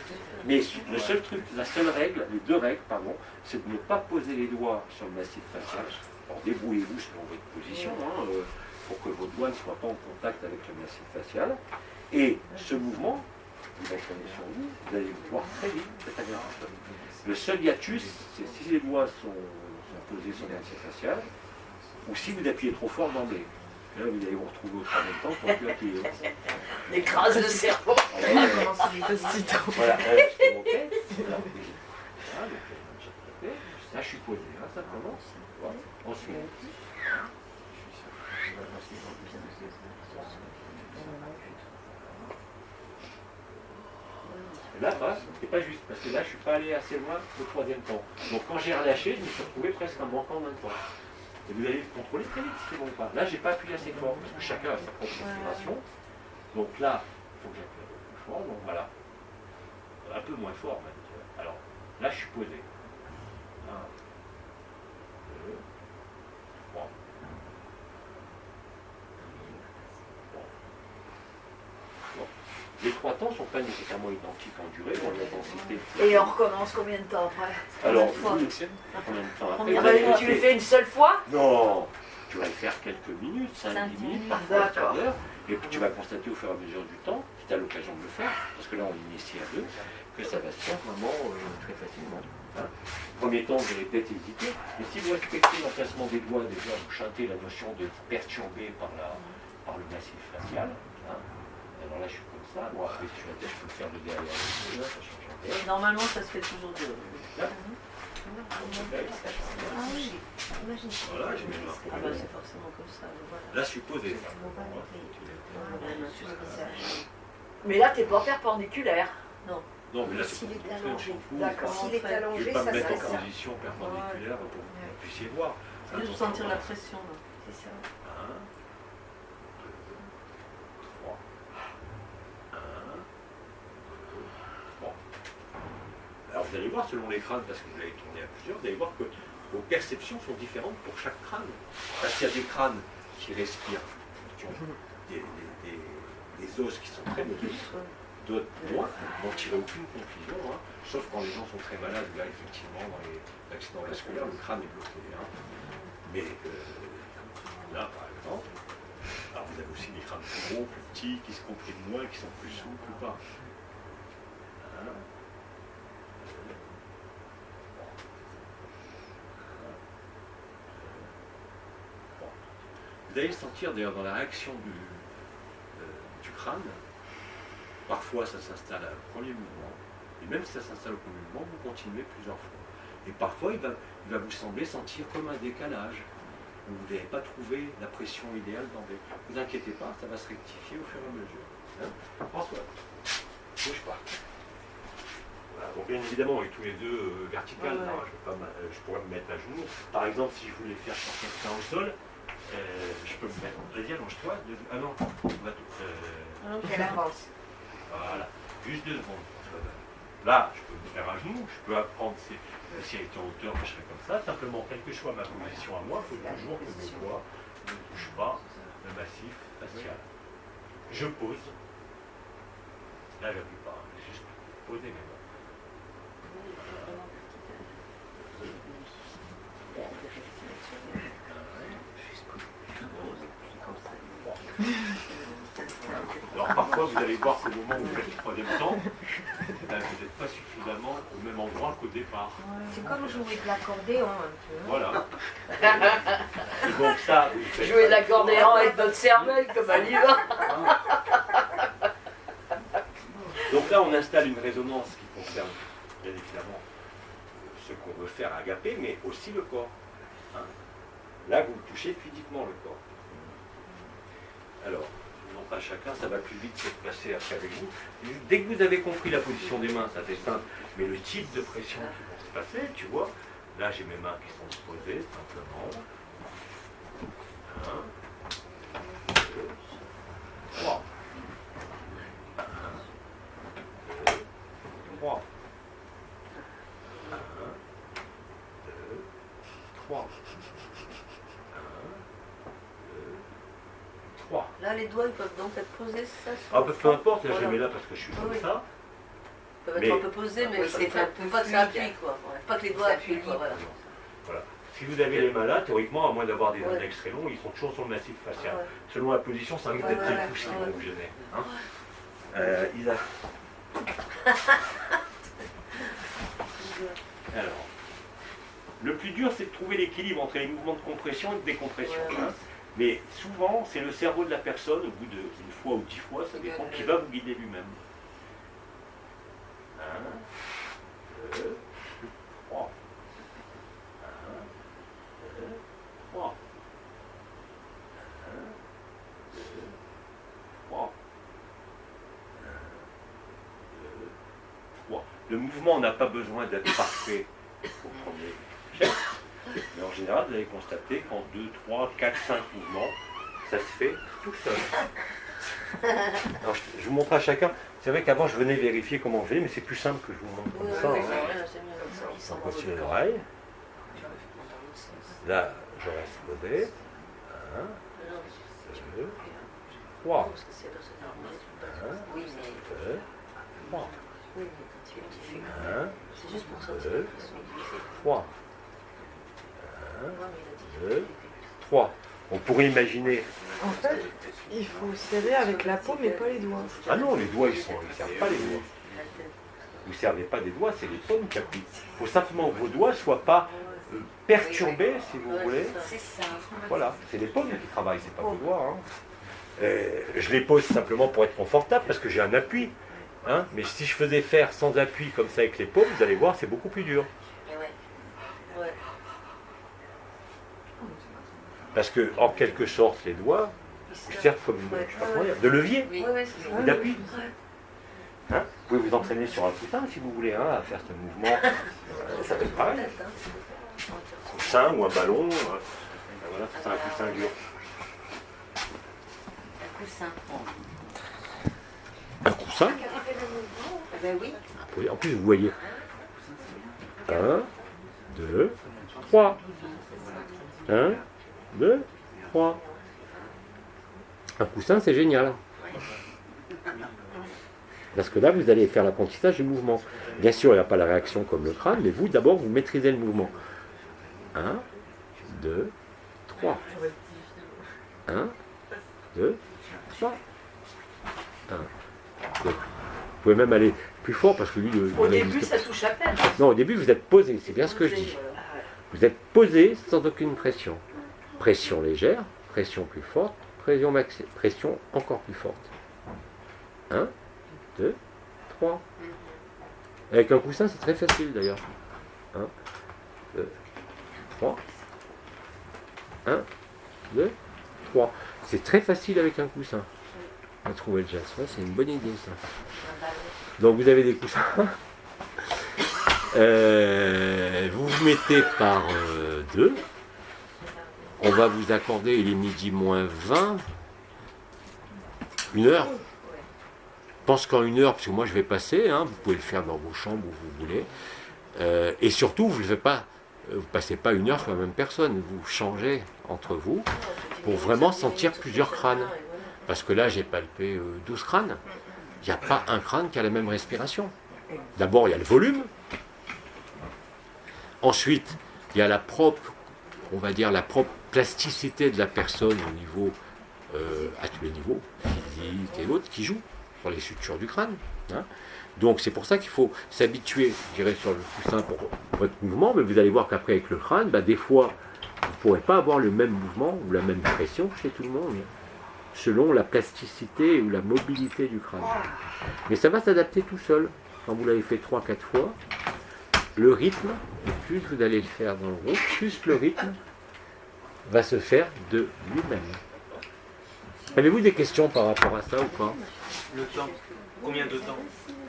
A: Mais le seul truc, la seule règle, les 2 règles, pardon, c'est de ne pas poser les doigts sur le massif facial. Alors débrouillez-vous selon votre position, hein, pour que vos doigts ne soient pas en contact avec le massif facial. Et ce mouvement, il va sonner sur vous, vous allez le voir très vite, c'est agréable. Le seul hiatus, c'est si les doigts sont posés sur le massif facial, ou si vous appuyez trop fort d'emblée. Là, vous allez vous retrouver au troisième temps pour plus appuyer.
B: L'écrase de cerveau.
A: Voilà, je te montrais. Là, je suis posé, hein, ça commence. Voilà. Ensuite. Là, c'est pas juste, parce que là, je ne suis pas allé assez loin au troisième temps. Donc, quand j'ai relâché, je me suis retrouvé presque en manquant d'un temps. Et vous allez le contrôler très vite si c'est bon ou pas. Là, je n'ai pas appuyé assez fort, parce que chacun a sa propre respiration. Donc là, il faut que j'appuie un peu plus fort. Donc voilà. Un peu moins fort même. Alors, là, je suis posé. 1, 2, 3. Bon. Les 3 temps ne sont pas nécessairement identiques en durée, ou en intensité.
B: Et on recommence combien de temps après?
A: Alors,
B: combien
A: de temps après?
B: Tu le fais une seule fois?
A: Non, tu vas le faire quelques minutes, 5-10 minutes, parfois un quart d'heure, et puis tu vas constater au fur et à mesure du temps, si tu as l'occasion de le faire, parce que là on initie à 2, que ça va se faire vraiment très facilement. Hein. Premier temps, vous allez peut-être hésiter, mais si vous respectez l'emplacement des doigts, déjà vous chantez la notion de perturbé par le massif facial. Hein. Alors là je suis comme ça, bon après sur la tête je peux le faire de derrière, là, ça change un peu.
D: Normalement ça se fait toujours de...
A: Là. Voilà, j'ai mes mains.
D: Ah bah c'est forcément comme ça. Voilà.
A: Là, je suis posé.
B: Mais là, t'es pas perpendiculaire.
D: Non.
A: Non, mais là, c'est pour montrer, on s'en fout.
B: D'accord.
D: S'il
B: est
A: Je ne
B: allongé,
A: vais pas
B: ça
A: me mettre
B: serait
A: en
B: ça.
A: position perpendiculaire pour que vous puissiez voir.
D: C'est juste sentir la pression. Là.
B: C'est ça.
A: 1, 2, 3. 1, 2, 3. Alors, vous allez voir, selon les crânes, parce que vous l'avez tourné à plusieurs, vous allez voir que vos perceptions sont différentes pour chaque crâne. Parce qu'il y a des crânes qui respirent, qui ont des os qui sont très mobiles. d'autres moins, n'en tirez aucune conclusion, hein, sauf quand les gens sont très malades, là effectivement dans les accidents vasculaires, le crâne est bloqué. Hein. Mais là par exemple, alors vous avez aussi des crânes plus gros, plus petits, qui se compriment moins, qui sont plus souples ou pas. Hein. Vous allez sentir d'ailleurs dans la réaction du crâne, parfois ça s'installe à un premier mouvement, et même si ça s'installe au premier mouvement, vous continuez plusieurs fois. Et parfois il va vous sembler sentir comme un décalage, où vous n'avez pas trouvé la pression idéale d'emblée. Ne vous inquiétez pas, ça va se rectifier au fur et à mesure. Hein. François, bouge pas. Voilà. Bon, bien évidemment, avec tous les deux verticales, non, je pourrais me mettre à genoux. Par exemple, si je voulais faire sur quelqu'un au sol, je peux me mettre. Vas-y, allonge-toi. Ah non,
B: Elle avance.
A: Voilà, juste 2 secondes. Là, je peux me faire à genoux, je peux apprendre si elle était en hauteur, je serais comme ça. Simplement, quelle que soit ma position à moi, il faut toujours que mes poids ne touchent pas le massif facial. Je pose. Là, je n'appuie pas, j'ai juste poser mes mains. Alors parfois vous allez voir qu'au moment où vous faites le troisième temps, vous n'êtes pas suffisamment au même endroit qu'au départ.
B: C'est comme jouer de l'accordéon un peu.
A: Voilà. Et donc ça, vous faites
D: Jouer de l'accordéon avec notre cervelle comme un livre.
A: Donc là on installe une résonance qui concerne bien évidemment ce qu'on veut faire à agapé, mais aussi le corps. Hein. Là vous touchez physiquement le corps. Alors, non pas chacun, ça va plus vite se passer après avec vous. Dès que vous avez compris la position des mains, ça c'est simple, mais le type de pression qui vont se passer, tu vois, là j'ai mes mains qui sont posées simplement. 1, 2, 3. 1, 2, 3. 1, 2, 3. 3.
D: Là, les doigts, ils peuvent donc être posés, ça.
A: Ah, peu importe, là je les mets là parce que je suis comme ça.
D: Ils peuvent être un peu posés, mais c'est pas que ça appuie, quoi. Pas que les doigts appuient, quoi.
A: Voilà. Si vous avez les mains là, théoriquement, à moins d'avoir des index très longs, ils sont toujours sur le massif facial. Selon la position, ça risque d'être les pouces qui vont vous gêner. Hein. Isa. Alors, le plus dur, c'est de trouver l'équilibre entre les mouvements de compression et de décompression. Hein. Mais souvent, c'est le cerveau de la personne, au bout d'une fois ou 10 fois, ça dépend, qui va vous guider lui-même. 1, 2, 3. 1, 2, 3. 1, 2, 3. 1, 2, 3. Le mouvement n'a pas besoin d'être parfait au premier chef. Mais en général, vous allez constater qu'en 2, 3, 4, 5 mouvements, ça se fait tout seul. Alors, je vous montre à chacun. C'est vrai qu'avant, je venais vérifier comment on faisait, mais c'est plus simple que je vous montre comme ça. On continue les oreilles. Là, je reste modé. 1, 2, 3. 1, 2, 3. 1, 2, 3. 1, 2, 3. On pourrait imaginer.
E: En fait, il faut serrer avec la paume mais pas les doigts.
A: Ah non, les doigts, ils ne servent pas les doigts. Vous ne servez pas des doigts, c'est les paumes qui appuient. Il faut simplement que vos doigts ne soient pas perturbés, si vous voulez.
B: C'est ça.
A: Voilà, c'est les paumes qui travaillent, c'est pas vos doigts. Hein. Je les pose simplement pour être confortable, parce que j'ai un appui. Hein. Mais si je faisais faire sans appui comme ça avec les paumes, vous allez voir, c'est beaucoup plus dur. Parce que, en quelque sorte, les doigts servent comme je sais pas comment dire, de levier ou d'appui. Hein, vous pouvez vous entraîner sur un coussin si vous voulez, hein, à faire ce mouvement. Ça peut être pareil. Un coussin ou un ballon. Voilà, c'est un coussin dur.
B: Un coussin.
A: Un coussin.
B: Ben oui.
A: En plus, vous voyez. 1, 2, 3. 1, 2, 3. Un coussin, c'est génial. Parce que là, vous allez faire l'apprentissage du mouvement. Bien sûr, il n'y a pas la réaction comme le crâne, mais vous, d'abord, vous maîtrisez le mouvement. 1, 2, 3. 1, 2, 3. 1, 2. Vous pouvez même aller plus fort parce que lui...
D: Au début, ça touche à peine.
A: Non, au début, vous êtes posé, c'est bien ce que je dis. Vous êtes posé sans aucune pression. Pression légère, pression plus forte, pression encore plus forte. 1, 2, 3. Avec un coussin, c'est très facile d'ailleurs. 1, 2, 3. 1, 2, 3. C'est très facile avec un coussin. On va trouver le jazz. Ouais, c'est une bonne idée ça. Donc vous avez des coussins. Vous vous mettez par 2. On va vous accorder, il est midi moins 20. 1 heure. Je pense qu'en 1 heure, parce que moi je vais passer, hein, vous pouvez le faire dans vos chambres où vous voulez. Et surtout, vous ne passez pas 1 heure sur la même personne. Vous changez entre vous pour vraiment sentir plusieurs crânes. Parce que là, j'ai palpé 12 crânes. Il n'y a pas un crâne qui a la même respiration. D'abord, il y a le volume. Ensuite, il y a la propre plasticité de la personne au niveau, à tous les niveaux, physique et autres, qui joue sur les sutures du crâne. Hein. Donc c'est pour ça qu'il faut s'habituer, je dirais, sur le coussin pour votre mouvement, mais vous allez voir qu'après avec le crâne, des fois, vous ne pourrez pas avoir le même mouvement ou la même pression chez tout le monde, selon la plasticité ou la mobilité du crâne. Mais ça va s'adapter tout seul. Quand vous l'avez fait 3-4 fois, le rythme, plus vous allez le faire dans le groupe, plus le rythme va se faire de lui-même. Avez-vous des questions par rapport à ça ou pas?
C: Le temps, combien de temps?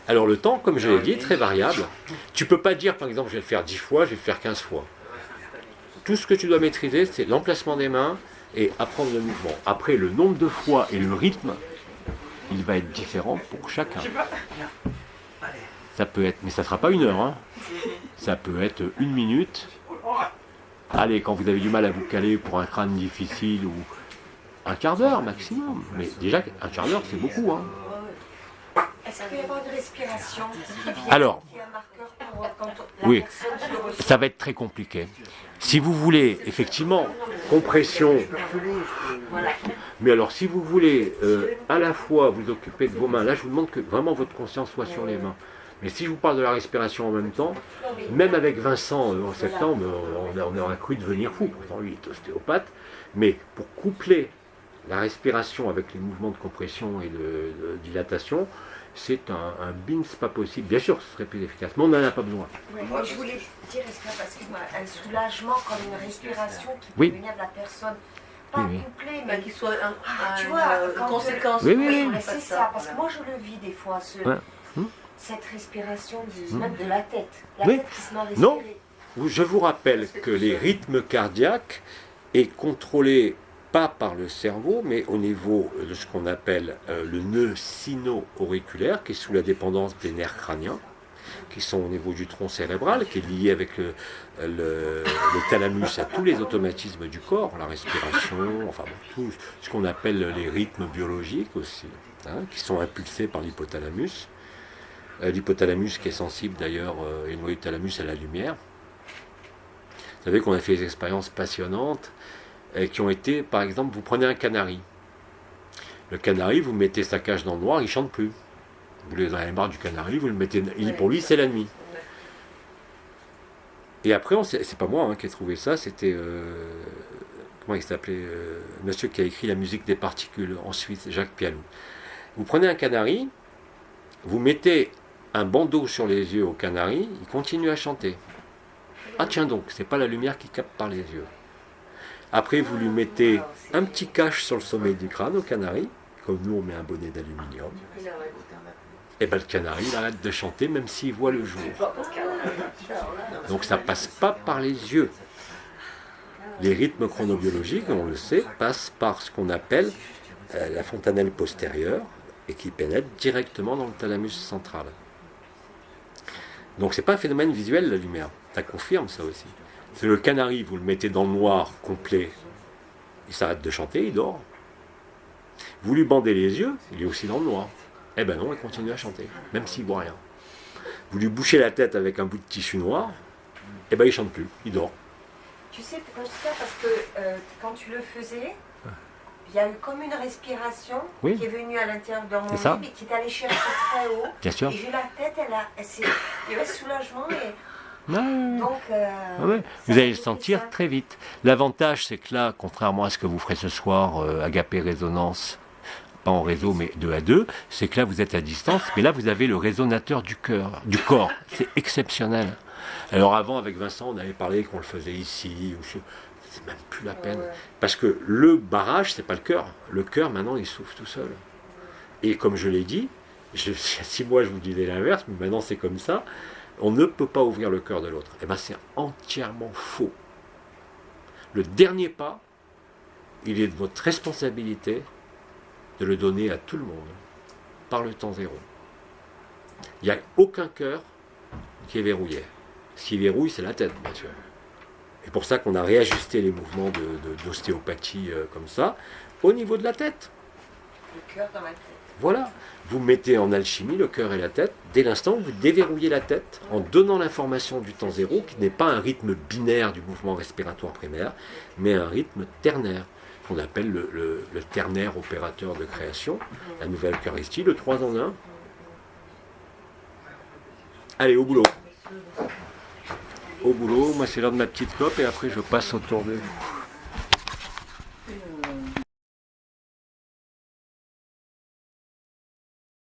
A: Alors le temps, comme je l'ai dit, très variable. Tu ne peux pas dire, par exemple, je vais le faire 10 fois, je vais le faire 15 fois. Tout ce que tu dois maîtriser, c'est l'emplacement des mains et apprendre le mouvement. Après, le nombre de fois et le rythme, il va être différent pour chacun. Ça peut être, mais ça ne sera pas 1 heure. Hein. Ça peut être 1 minute. Allez, quand vous avez du mal à vous caler pour un crâne difficile ou un quart d'heure maximum. Mais déjà, un quart d'heure, c'est beaucoup. Hein.
B: Est-ce qu'il peut y avoir une respiration qui vient,
A: Alors,
B: qui est un marqueur pour quand la
A: oui,
B: personne se ressent?
A: ça va être très compliqué. Si vous voulez, effectivement, compression, mais alors si vous voulez à la fois vous occuper de vos mains, là je vous demande que vraiment votre conscience soit sur les mains. Mais si je vous parle de la respiration en même temps, même avec Vincent en septembre, on aurait cru devenir fou, pourtant lui il est ostéopathe, mais pour coupler la respiration avec les mouvements de compression et de dilatation, c'est un bing, c'est pas possible. Bien sûr, ce serait plus efficace, mais on n'en a pas besoin.
B: Oui, moi, je voulais dire, excuse-moi, un soulagement comme une respiration qui peut
A: Oui.
B: venir de la personne, pas
A: Oui, oui.
B: couplée, mais
D: Qu'il soit
B: tu vois,
D: une conséquence.
A: Oui, oui, oui.
B: mais c'est ça, parce que moi je le vis des fois,
A: Ouais.
B: cette respiration même de la tête, la
A: Oui.
B: tête qui se met à respirer.
A: Non. Je vous rappelle que les rythmes cardiaques est contrôlé pas par le cerveau, mais au niveau de ce qu'on appelle le nœud sino-auriculaire, qui est sous la dépendance des nerfs crâniens, qui sont au niveau du tronc cérébral, qui est lié avec le thalamus à tous les automatismes du corps, la respiration, enfin bon, tout ce qu'on appelle les rythmes biologiques aussi, hein, qui sont impulsés par l'hypothalamus. L'hypothalamus qui est sensible d'ailleurs, et le thalamus à la lumière. Vous savez qu'on a fait des expériences passionnantes qui ont été, par exemple, vous prenez un canari. Le canari, vous mettez sa cage dans le noir, il ne chante plus. Vous en avez marre du canari, vous le mettez, pour lui c'est la nuit. Et après, c'est pas moi qui ai trouvé ça, c'était, comment il s'appelait, monsieur qui a écrit la musique des particules en Suisse, Jacques Pialou. Vous prenez un canari, vous mettez un bandeau sur les yeux au canari, il continue à chanter. Ah tiens donc, c'est pas la lumière qui capte par les yeux. Après, vous lui mettez un petit cache sur le sommet du crâne au canari, comme nous on met un bonnet d'aluminium. Et bien le canari, il arrête de chanter même s'il voit le jour. Donc ça passe pas par les yeux. Les rythmes chronobiologiques, on le sait, passent par ce qu'on appelle la fontanelle postérieure et qui pénètre directement dans le thalamus central. Donc c'est pas un phénomène visuel la lumière, ça confirme ça aussi. C'est le canari, vous le mettez dans le noir complet, il s'arrête de chanter, il dort. Vous lui bandez les yeux, il est aussi dans le noir. Eh ben non, il continue à chanter, même s'il ne voit rien. Vous lui bouchez la tête avec un bout de tissu noir, eh ben il ne chante plus, il dort.
B: Tu sais pourquoi je dis ça? Parce que quand tu le faisais, il y a eu comme une respiration qui est venue à l'intérieur de mon lit et qui est allée chercher très haut.
A: Bien sûr.
B: Et j'ai la tête, il y avait soulagement et... Donc,
A: vous allez le sentir très vite. L'avantage, c'est que là, contrairement à ce que vous ferez ce soir, Agapé Résonance, pas en réseau, mais 2 à 2, c'est que là, vous êtes à distance, mais là, vous avez le résonateur du corps. C'est exceptionnel. Alors avant, avec Vincent, on avait parlé qu'on le faisait ici, c'est même plus la peine. Parce que le barrage, c'est pas le cœur. Le cœur, maintenant, il souffle tout seul. Et comme je l'ai dit, il y a 6 mois, je vous disais l'inverse, mais maintenant, c'est comme ça. On ne peut pas ouvrir le cœur de l'autre. Eh bien, c'est entièrement faux. Le dernier pas, il est de votre responsabilité de le donner à tout le monde, par le temps zéro. Il n'y a aucun cœur qui est verrouillé. Ce qui verrouille, c'est la tête, bien sûr. C'est pour ça qu'on a réajusté les mouvements d'ostéopathie comme ça, au niveau de la tête.
B: Le cœur dans la tête.
A: Voilà. Vous mettez en alchimie le cœur et la tête. Dès l'instant où vous déverrouillez la tête, en donnant l'information du temps zéro, qui n'est pas un rythme binaire du mouvement respiratoire primaire, mais un rythme ternaire, qu'on appelle le ternaire opérateur de création, la nouvelle Eucharistie, le 3 en 1. Allez, au boulot. Au boulot, moi c'est l'heure de ma petite clope et après je passe autour de vous.